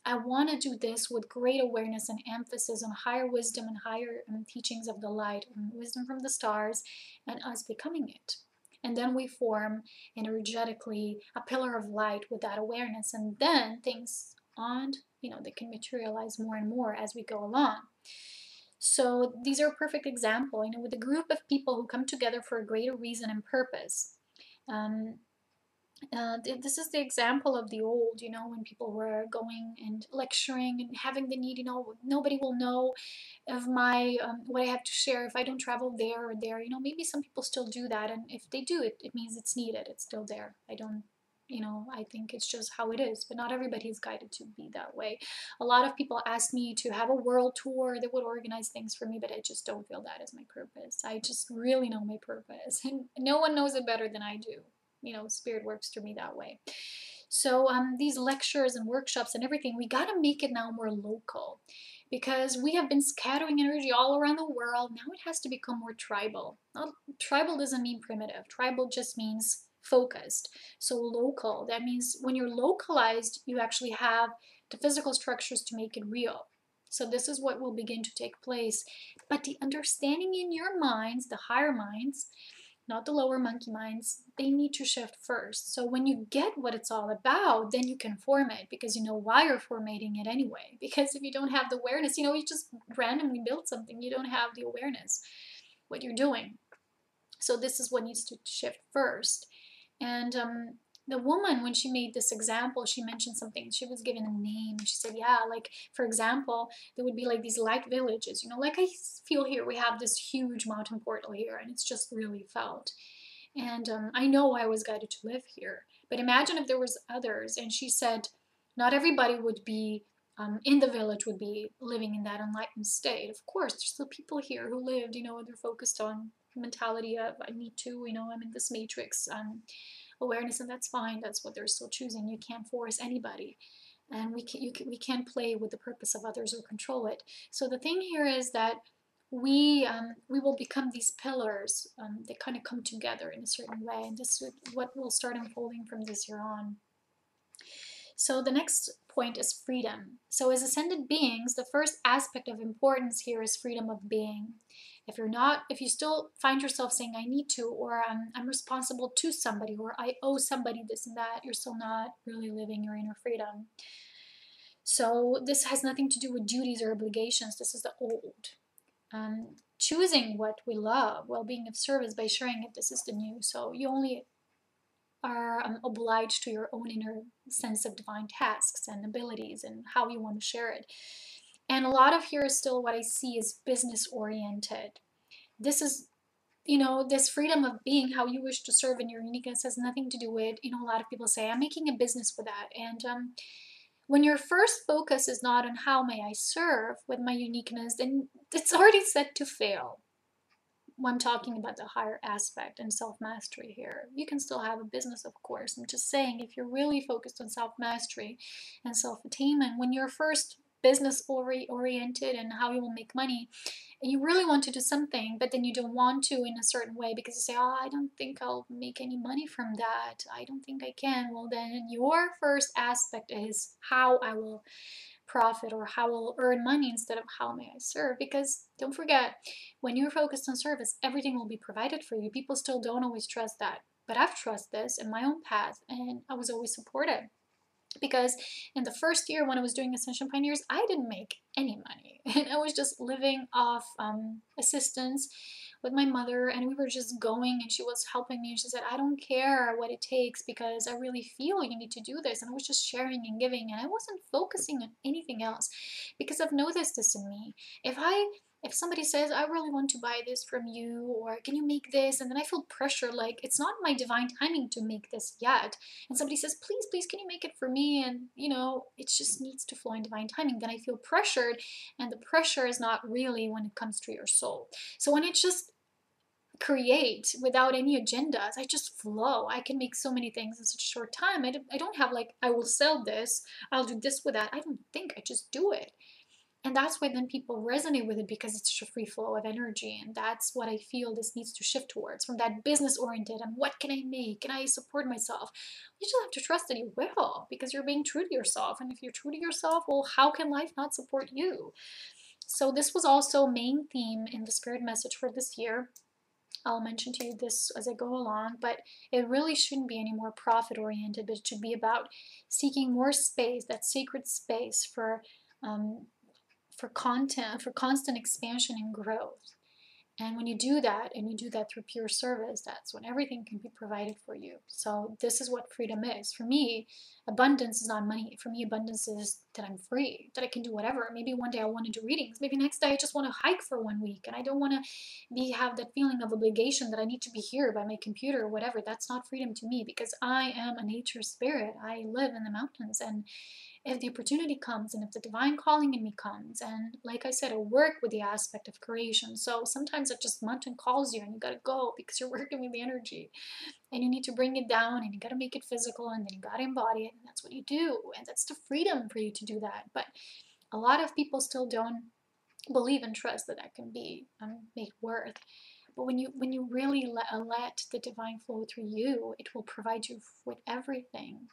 [SPEAKER 1] I want to do this with great awareness and emphasis on higher wisdom and higher teachings of the light, wisdom from the stars, and us becoming it. And then we form energetically a pillar of light with that awareness, and then things they can materialize more and more as we go along. So these are a perfect example, with a group of people who come together for a greater reason and purpose. This is the example of the old, when people were going and lecturing and having the need, nobody will know of my what I have to share if I don't travel there or there. Maybe some people still do that, and if they do, it means it's needed. It's still there. I think it's just how it is, but not everybody is guided to be that way. A lot of people ask me to have a world tour. They would organize things for me, but I just don't feel that is my purpose. I just really know my purpose, and no one knows it better than I do. Spirit works through me that way. So these lectures and workshops and everything, we got to make it now more local, because we have been scattering energy all around the world. Now it has to become more tribal. Tribal doesn't mean primitive. Tribal just means focused. So local, that means when you're localized, you actually have the physical structures to make it real. So this is what will begin to take place. But the understanding in your minds, the higher minds, not the lower monkey minds, they need to shift first. So when you get what it's all about, then you can form it, because you know why you're formatting it anyway. Because if you don't have the awareness, you just randomly build something, you don't have the awareness what you're doing. So this is what needs to shift first. And the woman, when she made this example, she mentioned something. She was given a name. She said, yeah, like, for example, there would be like these light villages, like I feel here, we have this huge mountain portal here, and it's just really felt. And I know I was guided to live here. But imagine if there was others. And she said, not everybody would be in the village would be living in that enlightened state. Of course, there's still people here who lived, they're focused on mentality of I need to, I'm in this matrix awareness, and that's fine. That's what they're still choosing. You can't force anybody, and we can't play with the purpose of others or control it. So the thing here is that we will become these pillars that kind of come together in a certain way, and this is what will start unfolding from this year on. So the next point is freedom. So as ascended beings, the first aspect of importance here is freedom of being. If you still find yourself saying, I need to, or I'm responsible to somebody, or I owe somebody this and that, you're still not really living your inner freedom. So this has nothing to do with duties or obligations. This is the old. Choosing what we love, well-being of service by sharing it, this is the new. So you only are obliged to your own inner sense of divine tasks and abilities and how you want to share it. And a lot of here is still what I see is business oriented. This is, this freedom of being, how you wish to serve in your uniqueness has nothing to do with, a lot of people say, I'm making a business with that. And When your first focus is not on how may I serve with my uniqueness, then it's already set to fail. When I'm talking about the higher aspect and self-mastery here. You can still have a business, of course. I'm just saying, if you're really focused on self-mastery and self-attainment, when you're first business oriented and how you will make money, and you really want to do something, but then you don't want to in a certain way because you say, oh, I don't think I'll make any money from that. I don't think I can. Well, then your first aspect is how I will profit or how I'll earn money instead of how may I serve. Because don't forget, when you're focused on service, everything will be provided for you. People still don't always trust that. But I've trusted this in my own path, and I was always supported. Because in the first year when I was doing Ascension Pioneers, I didn't make any money. And I was just living off assistance with my mother, and we were just going, and she was helping me, and she said, I don't care what it takes because I really feel you need to do this. And I was just sharing and giving, and I wasn't focusing on anything else because I've noticed this in me. If somebody says, I really want to buy this from you, or can you make this? And then I feel pressure, like it's not my divine timing to make this yet. And somebody says, please, please, can you make it for me? And, it just needs to flow in divine timing. Then I feel pressured, and the pressure is not really when it comes to your soul. So when I just create without any agendas, I just flow. I can make so many things in such a short time. I don't have like, I will sell this, I'll do this with that. I don't think, I just do it. And that's why then people resonate with it, because it's such a free flow of energy. And that's what I feel this needs to shift towards, from that business oriented and what can I make? Can I support myself? You just have to trust that you will, because you're being true to yourself. And if you're true to yourself, well, how can life not support you? So this was also main theme in the spirit message for this year. I'll mention to you this as I go along, but it really shouldn't be any more profit oriented, but it should be about seeking more space, that sacred space for constant expansion and growth. And when you do that, and you do that through pure service, that's when everything can be provided for you. So this is what freedom is. For me, abundance is not money. For me, abundance is that I'm free, that I can do whatever. Maybe one day I want to do readings. Maybe next day I just want to hike for 1 week, and I don't want to have that feeling of obligation that I need to be here by my computer or whatever. That's not freedom to me, because I am a nature spirit. I live in the mountains, and if the opportunity comes, and if the divine calling in me comes, and like I said, I work with the aspect of creation. So sometimes it just mountain calls you, and you gotta go because you're working with the energy, and you need to bring it down, and you gotta make it physical, and then you gotta embody it, and that's what you do, and that's the freedom for you to do that. But a lot of people still don't believe and trust that that can be made worth. But when you really let the divine flow through you, it will provide you with everything.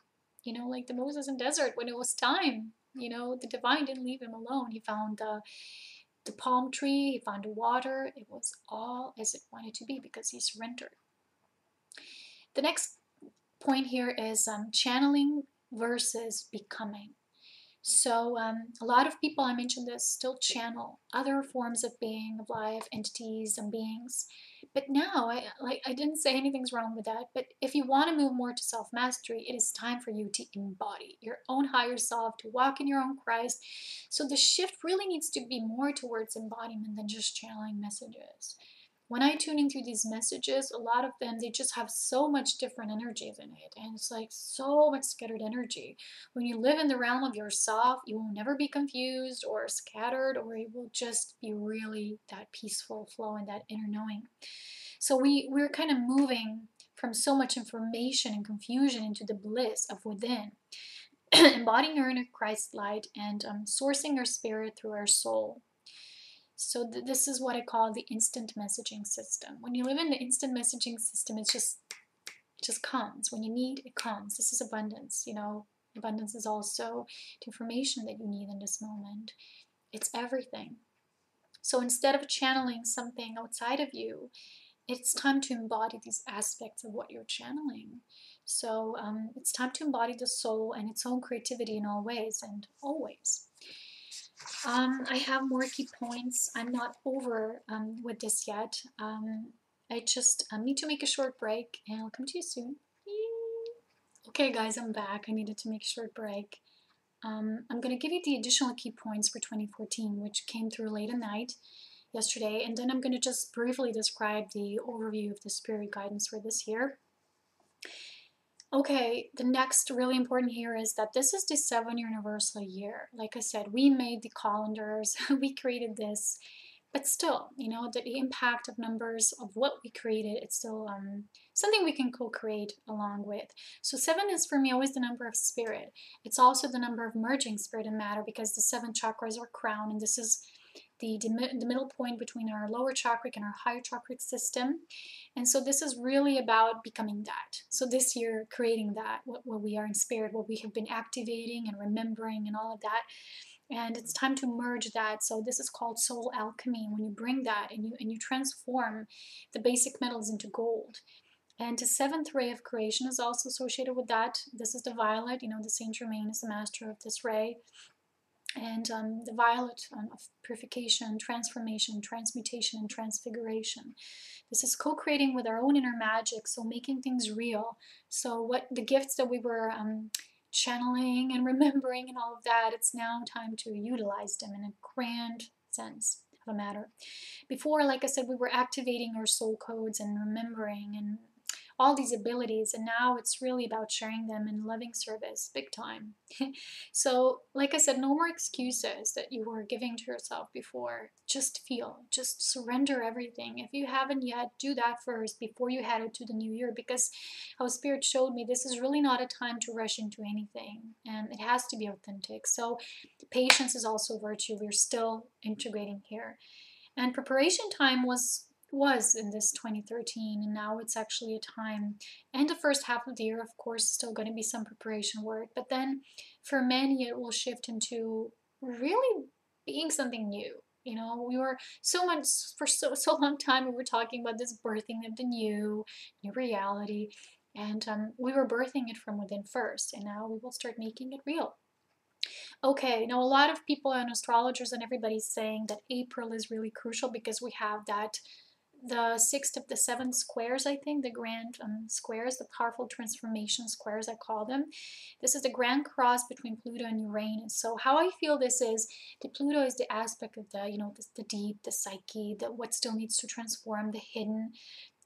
[SPEAKER 1] Like the Moses in the desert, when it was time, the divine didn't leave him alone. He found the palm tree, he found the water. It was all as it wanted to be because he surrendered. The next point here is channeling versus becoming. So a lot of people, I mentioned this, still channel other forms of being, of life, entities and beings. But now, I didn't say anything's wrong with that, but if you want to move more to self-mastery, it is time for you to embody your own higher self, to walk in your own Christ. So the shift really needs to be more towards embodiment than just channeling messages. When I tune into these messages, a lot of them, they just have so much different energies in it. And it's like so much scattered energy. When you live in the realm of yourself, you will never be confused or scattered, or it will just be really that peaceful flow and that inner knowing. So we're kind of moving from so much information and confusion into the bliss of within. Embodying our inner Christ light and sourcing our spirit through our soul. So this is what I call the instant messaging system. When you live in the instant messaging system, it just comes. When you need, it comes. This is abundance. Abundance is also the information that you need in this moment. It's everything. So instead of channeling something outside of you, it's time to embody these aspects of what you're channeling. So it's time to embody the soul and its own creativity in all ways and always. I have more key points. I'm not over with this yet. I just need to make a short break, and I'll come to you soon. Okay, guys, I'm back. I needed to make a short break. I'm going to give you the additional key points for 2014, which came through late at night yesterday, and then I'm going to just briefly describe the overview of the spirit guidance for this year. Okay, the next really important here is that this is the 7-year universal year. Like I said, we made the calendars, we created this, but still, you know, the impact of numbers of what we created, it's still something we can co-create along with. So 7 is for me always the number of spirit. It's also the number of merging spirit and matter because the 7 chakras are crown, and this is the middle point between our lower chakric and our higher chakric system. And so this is really about becoming that. So this year, creating that, what we are in spirit, what we have been activating and remembering and all of that. And it's time to merge that. So this is called soul alchemy, when you bring that and you transform the basic metals into gold. And the 7th ray of creation is also associated with that. This is the violet. You know, the Saint Germain is the master of this ray. And the violet of purification, transformation, transmutation, and transfiguration. This is co-creating with our own inner magic, so making things real. So what the gifts that we were channeling and remembering and all of that, it's now time to utilize them in a grand sense of a matter. Before, like I said, we were activating our soul codes and remembering and all these abilities, and now it's really about sharing them in loving service, big time. So, like I said, no more excuses that you were giving to yourself before. Just feel, just surrender everything. If you haven't yet, do that first before you head into the new year, because how Spirit showed me, this is really not a time to rush into anything, and it has to be authentic. So, patience is also a virtue. We're still integrating here. And preparation time was in this 2013, and now it's actually a time, and the first half of the year, of course, still going to be some preparation work, but then for many it will shift into really being something new. You know, we were so much for so long time we were talking about this birthing of the new reality, and we were birthing it from within first, and now we will start making it real. Okay, now a lot of people and astrologers and everybody's saying that April is really crucial because we have that the 6th of the 7 squares, I think, the grand squares, the powerful transformation squares, I call them. This is the grand cross between Pluto and Uranus. So how I feel this is, the Pluto is the aspect of the, you know, the deep, the psyche, the what still needs to transform, the hidden,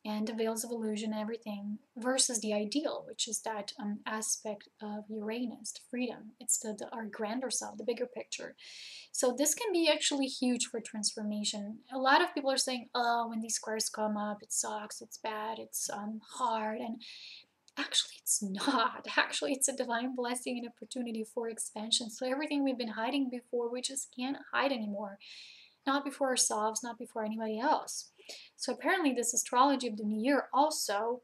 [SPEAKER 1] and the veils of illusion and everything, versus the ideal, which is that aspect of Uranus, the freedom. It's our grander self, the bigger picture. So this can be actually huge for transformation. A lot of people are saying, oh, when these squares come up, it sucks, it's bad, it's hard, and actually it's not. Actually, it's a divine blessing and opportunity for expansion. So everything we've been hiding before, we just can't hide anymore. Not before ourselves, not before anybody else. So apparently this astrology of the new year also,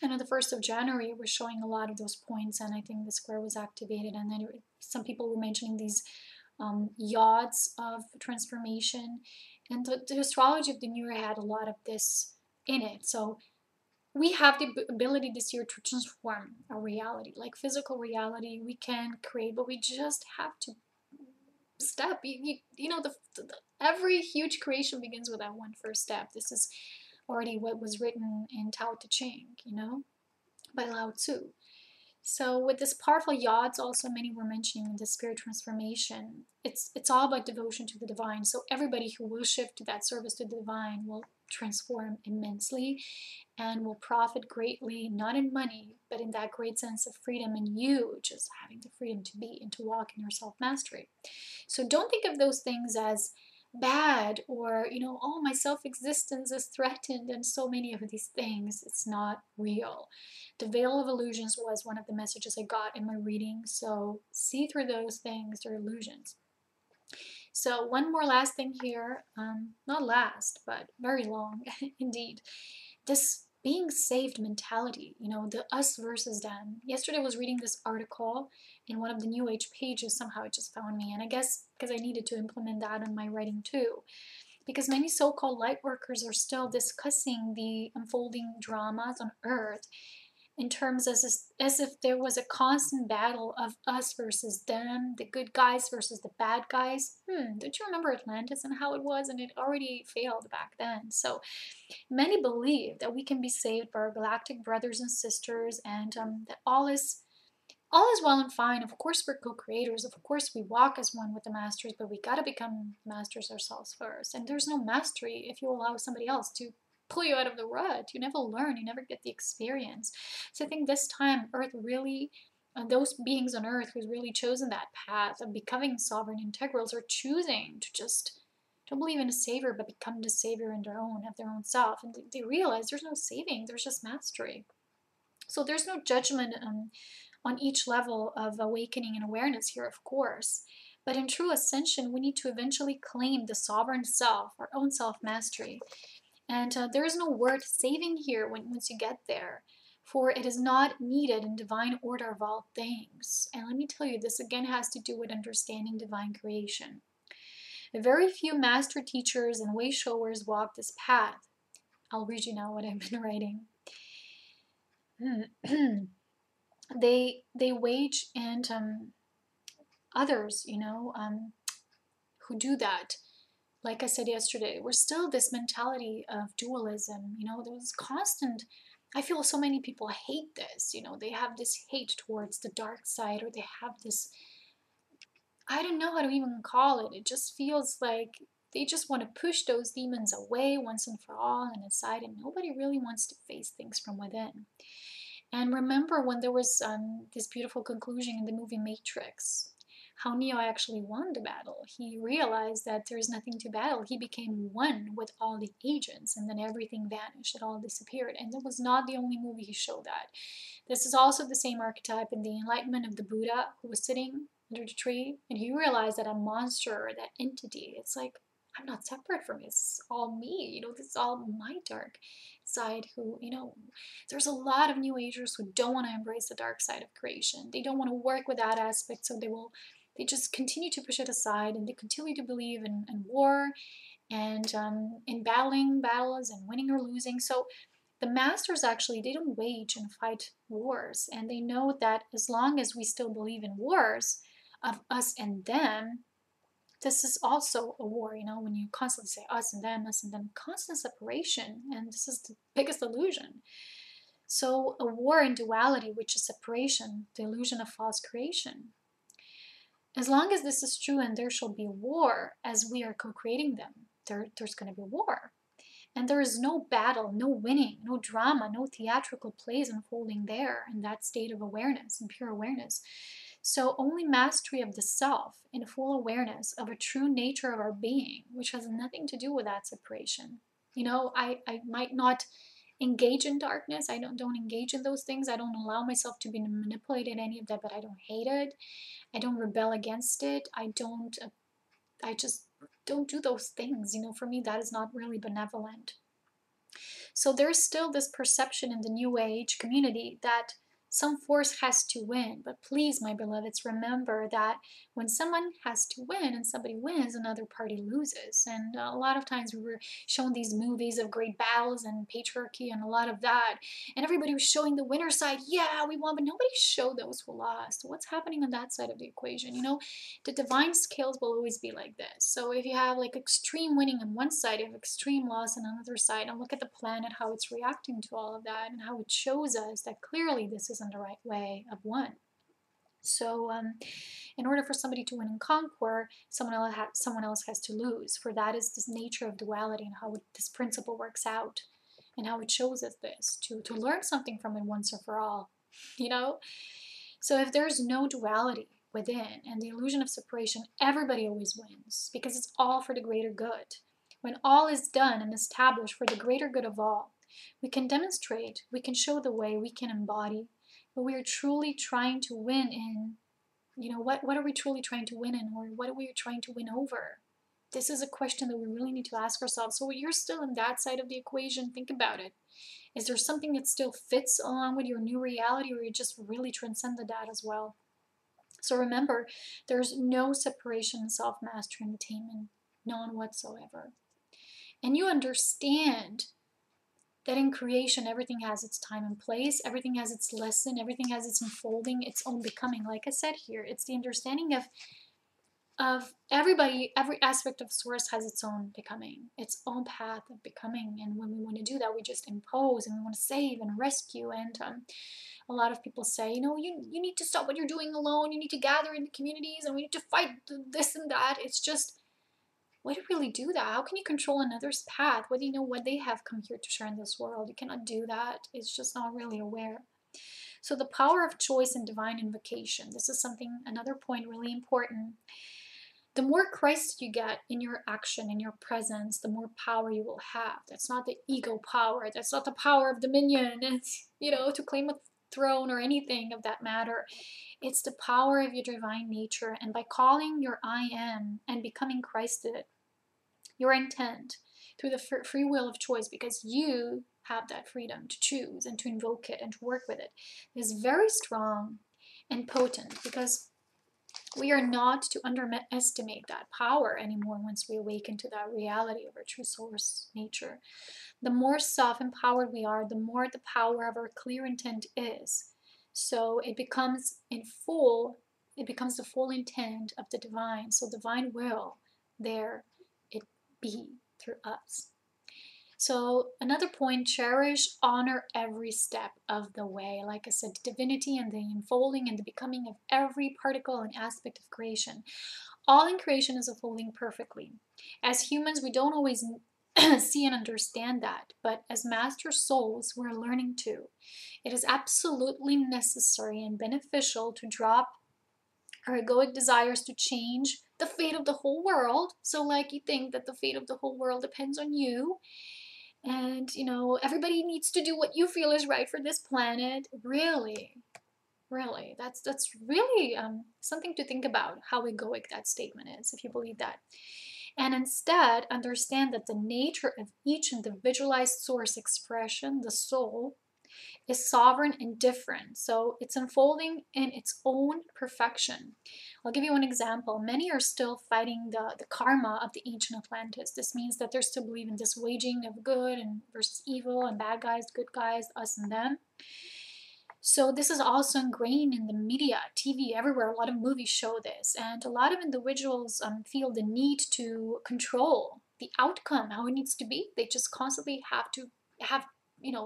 [SPEAKER 1] and on the 1st of January, it was showing a lot of those points, and I think the square was activated, and then some people were mentioning these yods of transformation, and the astrology of the new year had a lot of this in it. So we have the ability this year to transform our reality, like physical reality. We can create, but we just have to step. You know, every huge creation begins with that one first step. This is already what was written in Tao Te Ching, you know, by Lao Tzu. So with this powerful yods, also many were mentioning the spirit transformation. It's all about devotion to the divine. So everybody who will shift to that service to the divine will transform immensely and will profit greatly, not in money, but in that great sense of freedom, and you just having the freedom to be and to walk in your self-mastery. So don't think of those things as bad, or, you know, oh, my self-existence is threatened and so many of these things. It's not real. The veil of illusions was one of the messages I got in my reading, so see through those things, they're illusions. So one more last thing here, not last, but very long indeed. This being saved mentality, you know, the us versus them. Yesterday I was reading this article in one of the New Age pages. Somehow it just found me, and I guess because I needed to implement that in my writing too. Because many so-called light workers are still discussing the unfolding dramas on Earth in terms as if there was a constant battle of us versus them, the good guys versus the bad guys. Don't you remember Atlantis and how it was? And it already failed back then. So many believe that we can be saved by our galactic brothers and sisters, and that all is well and fine. Of course, we're co-creators. Of course, we walk as one with the masters, but we got to become masters ourselves first. And there's no mastery if you allow somebody else to pull you out of the rut. You never learn, you never get the experience. So I think this time Earth really, those beings on Earth who's really chosen that path of becoming sovereign integrals are choosing to just don't believe in a savior, but become the savior in their own, of their own self. And they realize there's no saving, there's just mastery. So there's no judgment on each level of awakening and awareness here, of course. But in true ascension, we need to eventually claim the sovereign self, our own self-mastery. And there is no word saving here once you get there, for it is not needed in divine order of all things. And let me tell you, this again has to do with understanding divine creation. Very few master teachers and way showers walk this path. I'll read you now what I've been writing. They wage and others, who do that. Like I said yesterday, we're still this mentality of dualism. There's constant. I feel so many people hate this. They have this hate towards the dark side, or they have this. I don't know how to even call it. It just feels like they just want to push those demons away once and for all and aside, and nobody really wants to face things from within. And remember when there was this beautiful conclusion in the movie Matrix, how Neo actually won the battle. He realized that there's nothing to battle. He became one with all the agents, and then everything vanished. It all disappeared. And that was not the only movie he showed that. This is also the same archetype in the enlightenment of the Buddha, who was sitting under the tree, and he realized that a monster, or that entity, it's like, I'm not separate from it. It's all me. This is all my dark side. Who, there's a lot of New Agers who don't want to embrace the dark side of creation. They don't want to work with that aspect, so they just continue to push it aside, and they continue to believe in war and in battling battles and winning or losing. So the masters actually, they don't wage and fight wars, and they know that as long as we still believe in wars of us and them, this is also a war, when you constantly say us and them, constant separation, and this is the biggest illusion. So a war in duality, which is separation, the illusion of false creation. As long as this is true and there shall be war as we are co-creating them, there's going to be war. And there is no battle, no winning, no drama, no theatrical plays unfolding there in that state of awareness and pure awareness. So only mastery of the self in full awareness of a true nature of our being, which has nothing to do with that separation. I might not engage in darkness. I don't engage in those things. I don't allow myself to be manipulated in any of that, but I don't hate it. I don't rebel against it. I just don't do those things. For me, that is not really benevolent. So there's still this perception in the New Age community that some force has to win. But please, my beloveds, remember that when someone has to win and somebody wins, another party loses. And a lot of times we were shown these movies of great battles and patriarchy and a lot of that. And everybody was showing the winner side. Yeah, we won, but nobody showed those who lost. What's happening on that side of the equation? The divine scales will always be like this. So if you have like extreme winning on one side, you have extreme loss on another side, and look at the planet, how it's reacting to all of that, and how it shows us that clearly this isn't the right way of one. So in order for somebody to win and conquer, someone else has to lose, for that is this nature of duality and how this principle works out and how it shows us this, to learn something from it once and for all. So if there's no duality within and the illusion of separation, everybody always wins, because it's all for the greater good. When all is done and established for the greater good of all, we can demonstrate, we can show the way, we can embody, but we are truly trying to win in, what are we truly trying to win in, or what are we trying to win over? This is a question that we really need to ask ourselves. So you're still in that side of the equation, think about it. Is there something that still fits along with your new reality, or you just really transcended that as well? So remember, there's no separation in self-mastery and attainment, none whatsoever. And you understand that in creation, everything has its time and place, everything has its lesson, everything has its unfolding, its own becoming. Like I said here, it's the understanding of everybody, every aspect of source has its own becoming, its own path of becoming. And when we want to do that, we just impose and we want to save and rescue. And a lot of people say, you need to stop what you're doing alone. You need to gather in the communities and we need to fight this and that. It's just, Why do you really do that? How can you control another's path? What do you know what they have come here to share in this world? You cannot do that. It's just not really aware. So the power of choice and divine invocation. This is something, another point really important. The more Christ you get in your action, in your presence, the more power you will have. That's not the ego power. That's not the power of dominion. It's, to claim a throne or anything of that matter. It's the power of your divine nature. And by calling your I am and becoming Christed, your intent through the free will of choice, because you have that freedom to choose and to invoke it and to work with it, is very strong and potent, because we are not to underestimate that power anymore once we awaken to that reality of our true source nature. The more self-empowered we are, the more the power of our clear intent is. So it becomes the full intent of the divine. So divine will there it be through us. So another point, cherish, honor every step of the way. Like I said, divinity and the unfolding and the becoming of every particle and aspect of creation. All in creation is unfolding perfectly. As humans, we don't always see and understand that, but as master souls, we're learning to. It is absolutely necessary and beneficial to drop our egoic desires to change the fate of the whole world. So like you think that the fate of the whole world depends on you, and everybody needs to do what you feel is right for this planet. Really, that's really something to think about, how egoic that statement is, if you believe that. And instead understand that the nature of each individualized source expression, the soul, is sovereign and different. So it's unfolding in its own perfection. I'll give you one example. Many are still fighting the karma of the ancient Atlantis. This means that they're still believing this waging of good and versus evil and bad guys, good guys, us and them. So this is also ingrained in the media, TV, everywhere. A lot of movies show this. And a lot of individuals feel the need to control the outcome, how it needs to be. They just constantly have to have,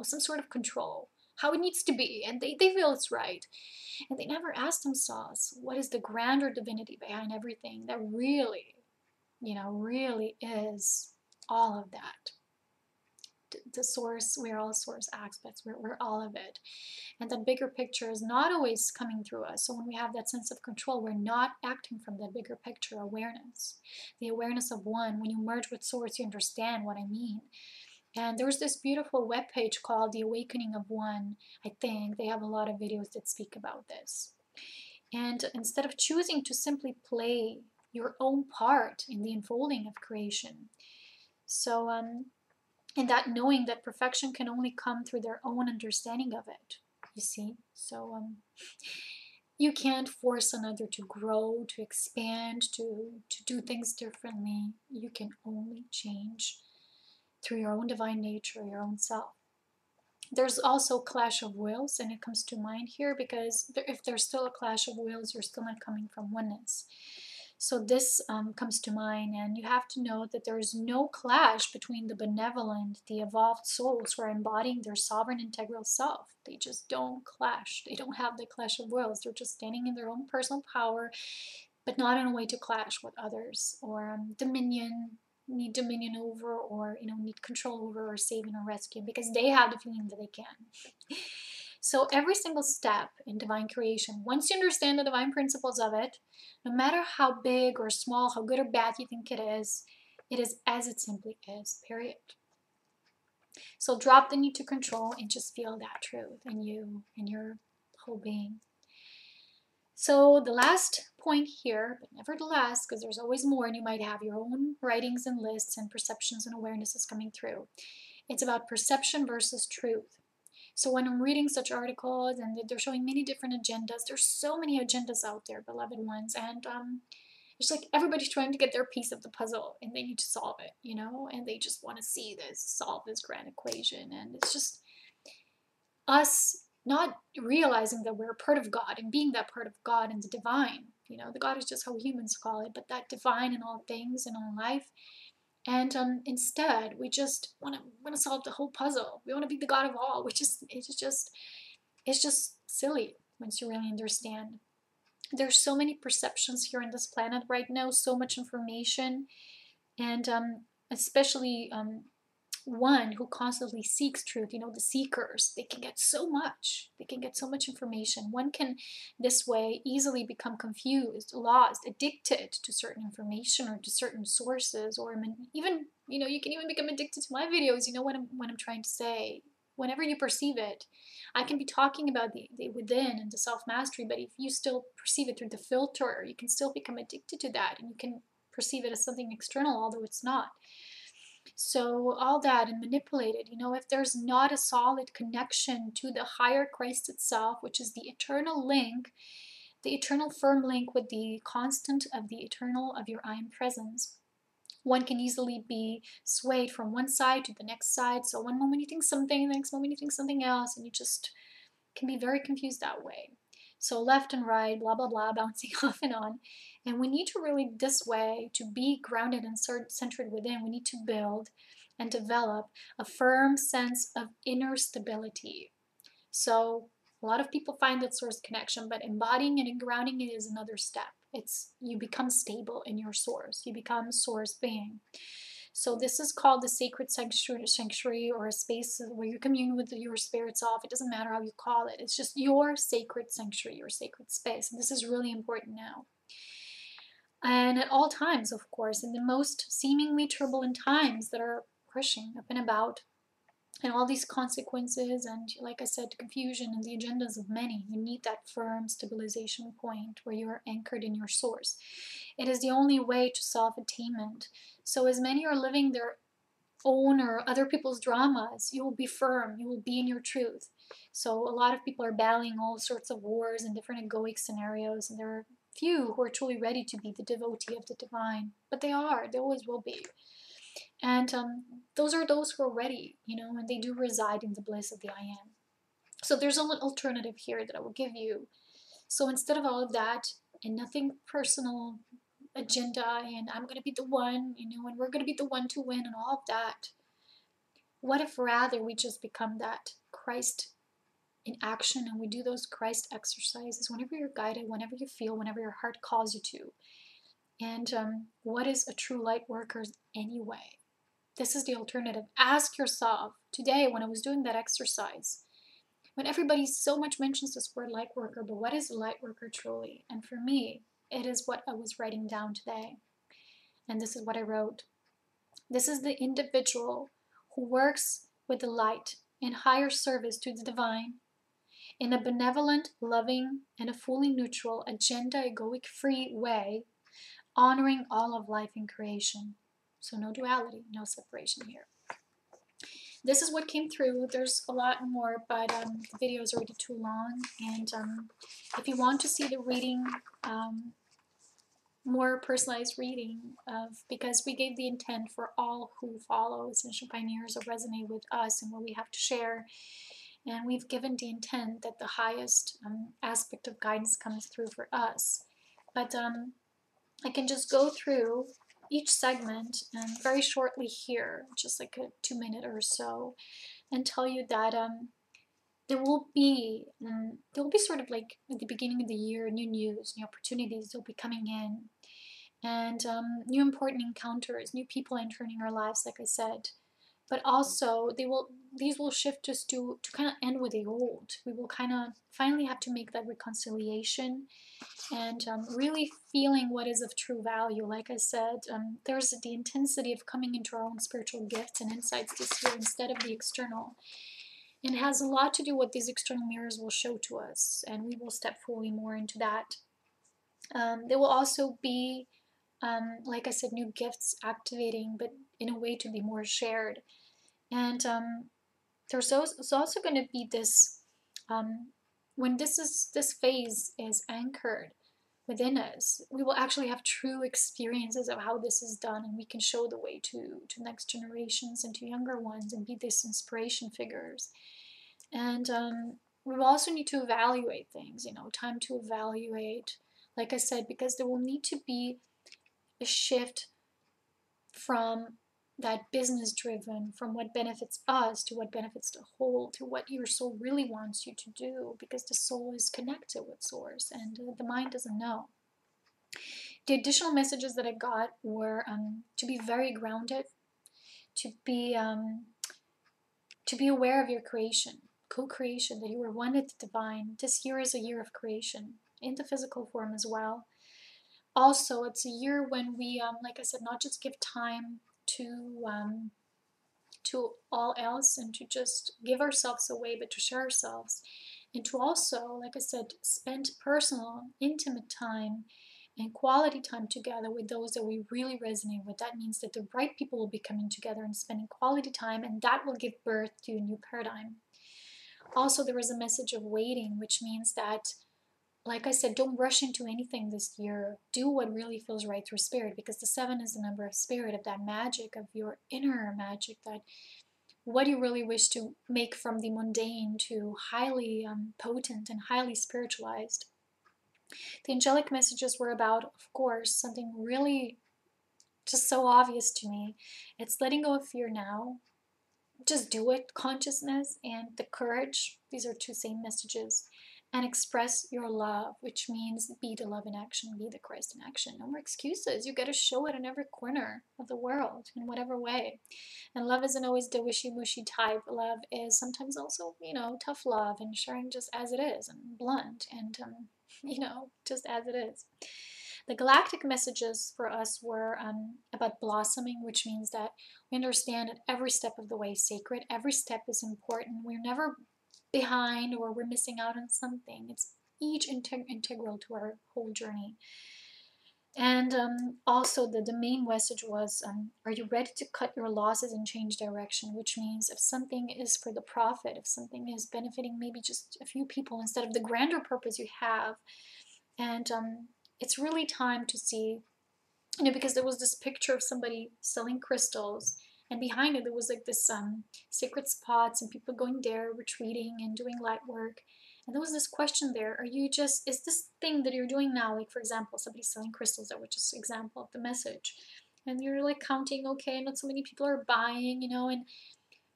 [SPEAKER 1] some sort of control, how it needs to be, and they feel it's right. And they never ask themselves, what is the grander divinity behind everything that really, really is all of that? The source, we're all source aspects, we're all of it. And that bigger picture is not always coming through us. So when we have that sense of control, we're not acting from that bigger picture awareness. The awareness of one. When you merge with source, you understand what I mean. And there's this beautiful webpage called The Awakening of One, I think. They have a lot of videos that speak about this. And instead of choosing to simply play your own part in the unfolding of creation, so and that knowing that perfection can only come through their own understanding of it, you see. So you can't force another to grow, to expand, to do things differently. You can only change through your own divine nature, your own self. There's also clash of wills, and it comes to mind here because if there's still a clash of wills, you're still not coming from oneness. So this comes to mind, and you have to know that there is no clash between the benevolent, the evolved souls who are embodying their sovereign integral self. They just don't clash. They don't have the clash of wills. They're just standing in their own personal power, but not in a way to clash with others or need dominion over, or need control over, or saving or rescuing, because they have the feeling that they can. So every single step in divine creation, once you understand the divine principles of it, no matter how big or small, how good or bad you think it is as it simply is, period. So drop the need to control and just feel that truth in you and your whole being. So the last point here, but never the last, because there's always more, and you might have your own writings and lists and perceptions and awarenesses coming through. It's about perception versus truth. So when I'm reading such articles and they're showing many different agendas, there's so many agendas out there, beloved ones, and it's like everybody's trying to get their piece of the puzzle and they need to solve it, and they just want to see this, solve this grand equation, and it's just us not realizing that we're a part of God and being that part of God and the divine. The God is just how humans call it, but that divine in all things and all life. And instead, we just want to solve the whole puzzle. We want to be the God of all, which is it's just silly once you really understand. There's so many perceptions here on this planet right now, so much information. And especially one who constantly seeks truth, the seekers, they can get so much. They can get so much information. One can, this way, easily become confused, lost, addicted to certain information or to certain sources, or even, you can even become addicted to my videos. You know what I'm trying to say. Whenever you perceive it, I can be talking about the within and the self-mastery, but if you still perceive it through the filter, you can still become addicted to that, and you can perceive it as something external, although it's not. So all that and manipulated, if there's not a solid connection to the higher Christ itself, which is the eternal link, the eternal firm link with the constant of the eternal of your I am presence, one can easily be swayed from one side to the next side. So one moment you think something, the next moment you think something else, and you just can be very confused that way. So left and right, blah, blah, blah, bouncing off and on. And we need to really, this way, to be grounded and centered within, we need to build and develop a firm sense of inner stability. So a lot of people find that source connection, but embodying it and grounding it is another step. You become stable in your source. You become source being. So this is called the sacred sanctuary, or a space where you commune with your spirit self. It doesn't matter how you call it. It's just your sacred sanctuary, your sacred space. And this is really important now. And at all times, of course, in the most seemingly turbulent times that are pushing up and about, and all these consequences, and like I said, confusion and the agendas of many, you need that firm stabilization point where you are anchored in your source. It is the only way to self-attainment. So as many are living their own or other people's dramas, you will be firm, you will be in your truth. So a lot of people are battling all sorts of wars and different egoic scenarios, and there are few who are truly ready to be the devotee of the divine. But they always will be. And those are those who are ready, and they do reside in the bliss of the I am. So there's an alternative here that I will give you. So instead of all of that, and nothing personal agenda, and I'm going to be the one, and we're going to be the one to win, and all of that, what if rather we just become that Christ in action, and we do those Christ exercises whenever you're guided, whenever you feel, whenever your heart calls you to. And what is a true light worker anyway? This is the alternative. Ask yourself today, when I was doing that exercise, when everybody so much mentions this word light worker, but what is a light worker truly? And for me, it is what I was writing down today. And this is what I wrote. This is the individual who works with the light in higher service to the divine, in a benevolent, loving, and a fully neutral, agenda egoic free way, honoring all of life in creation. So no duality, no separation here. This is what came through. There's a lot more, but the video is already too long. And if you want to see the reading, more personalized reading because we gave the intent for all who follow Ascension Pioneers or resonate with us and what we have to share. And we've given the intent that the highest aspect of guidance comes through for us. But I can just go through each segment and very shortly here, just like a 2-minute or so, and tell you that there will be sort of like at the beginning of the year, new news, new opportunities will be coming in, and new important encounters, new people entering our lives, like I said. But also these will shift us to kind of end with the old. We will kind of finally have to make that reconciliation and really feeling what is of true value. Like I said, there's the intensity of coming into our own spiritual gifts and insights this year instead of the external. And it has a lot to do what these external mirrors will show to us, and we will step fully more into that. There will also be, like I said, new gifts activating, but in a way to be more shared. And there's also going to be this, when this phase is anchored within us, we will actually have true experiences of how this is done, and we can show the way to next generations and to younger ones and be these inspiration figures. And we will also need to evaluate things, time to evaluate, like I said, because there will need to be a shift from that business driven, from what benefits us to what benefits the whole, to what your soul really wants you to do, because the soul is connected with source and the mind doesn't know. The additional messages that I got were to be very grounded, to be aware of your creation, co-creation, that you were one with the divine. This year is a year of creation in the physical form as well. Also, it's a year when we, like I said, not just give time to all else and to just give ourselves away, but to share ourselves, and to also, like I said, spend personal, intimate time and quality time together with those that we really resonate with. That means that the right people will be coming together and spending quality time, and that will give birth to a new paradigm. Also, there is a message of waiting, which means that, like I said, don't rush into anything this year. Do what really feels right through spirit, because the 7 is the number of spirit, of that magic, of your inner magic, that what you really wish to make from the mundane to highly potent and highly spiritualized. The angelic messages were about, of course, something really just so obvious to me. It's letting go of fear now. Just do it. Consciousness and the courage. These are two same messages. And express your love, which means be the love in action, be the Christ in action. No more excuses. You got to show it in every corner of the world, in whatever way. And love isn't always the wishy-washy type. Love is sometimes also, tough love and sharing just as it is and blunt and, just as it is. The galactic messages for us were about blossoming, which means that we understand that every step of the way is sacred. Every step is important. We're never behind or we're missing out on something. It's each integral to our whole journey. And also the main message was, are you ready to cut your losses and change direction? Which means if something is for the profit, if something is benefiting maybe just a few people instead of the grander purpose you have. And it's really time to see, because there was this picture of somebody selling crystals, and behind it there was like this sacred spots and people going there, retreating and doing light work. And there was this question there, is this thing that you're doing now, like for example, somebody selling crystals, that was just an example of the message. And you're like counting, okay, not so many people are buying, and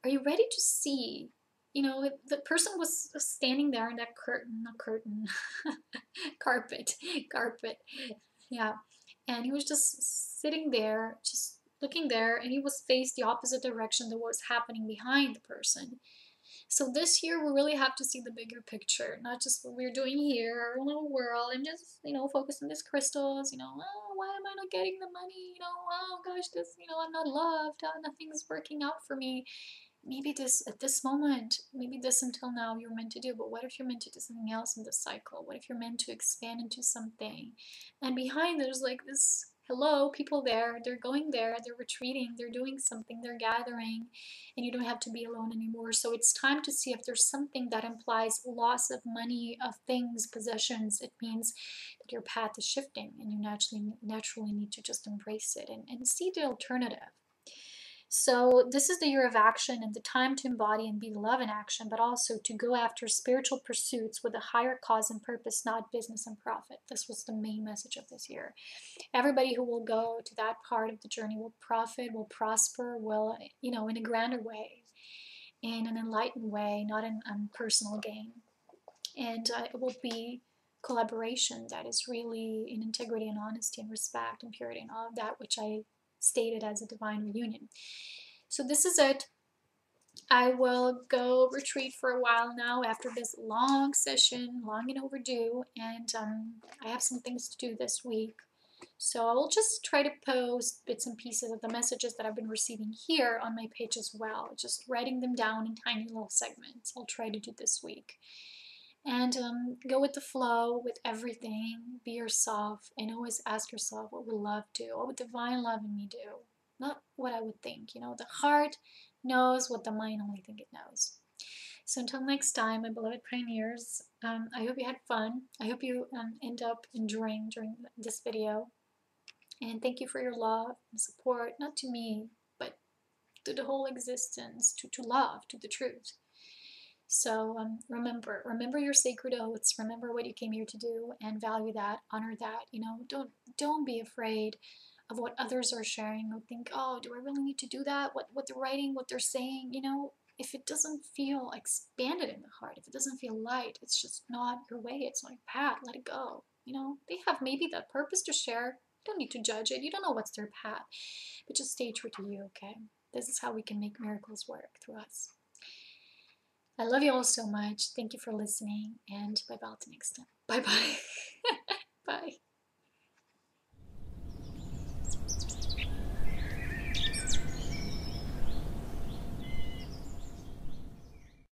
[SPEAKER 1] are you ready to see, the person was standing there in that carpet, yeah. And he was just sitting there, just looking there, and he was faced the opposite direction than what was happening behind the person. So this year we really have to see the bigger picture, not just what we're doing here, our little world, and just, focus on these crystals, oh, why am I not getting the money, oh gosh, this, I'm not loved, nothing's working out for me. Maybe this, at this moment, maybe this until now you're meant to do, but what if you're meant to do something else in this cycle? What if you're meant to expand into something? And behind there's like this, hello, people there, they're going there, they're retreating, they're doing something, they're gathering, and you don't have to be alone anymore. So it's time to see if there's something that implies loss of money, of things, possessions. It means that your path is shifting and you naturally need to just embrace it and see the alternative. So this is the year of action and the time to embody and be love in action, but also to go after spiritual pursuits with a higher cause and purpose, not business and profit. This was the main message of this year. Everybody who will go to that part of the journey will profit, will prosper, will, in a grander way, in an enlightened way, not in personal gain. And it will be collaboration that is really in integrity and honesty and respect and purity and all of that, which I stated as a divine reunion. So this is it. I will go retreat for a while now after this long session, long and overdue, and I have some things to do this week. So I will just try to post bits and pieces of the messages that I've been receiving here on my page as well, just writing them down in tiny little segments. I'll try to do this week. And go with the flow with everything. Be yourself, and always ask yourself, what would love do? What would divine love in me do? Not what I would think. The heart knows what the mind only think it knows. So until next time, my beloved pioneers, I hope you had fun. I hope you end up enjoying during this video. And thank you for your love and support, not to me, but to the whole existence, to love, to the truth. So remember your sacred oaths, remember what you came here to do, and value that, honor that. Don't be afraid of what others are sharing, or think, oh, do I really need to do that? What they're writing, what they're saying, if it doesn't feel expanded in the heart, if it doesn't feel light, it's just not your way, it's not your path, let it go. They have maybe that purpose to share. don't need to judge it. You don't know what's their path. But just stay true to you, okay? This is how we can make miracles work through us. I love you all so much. Thank you for listening, and bye-bye till next time. Bye-bye. Bye.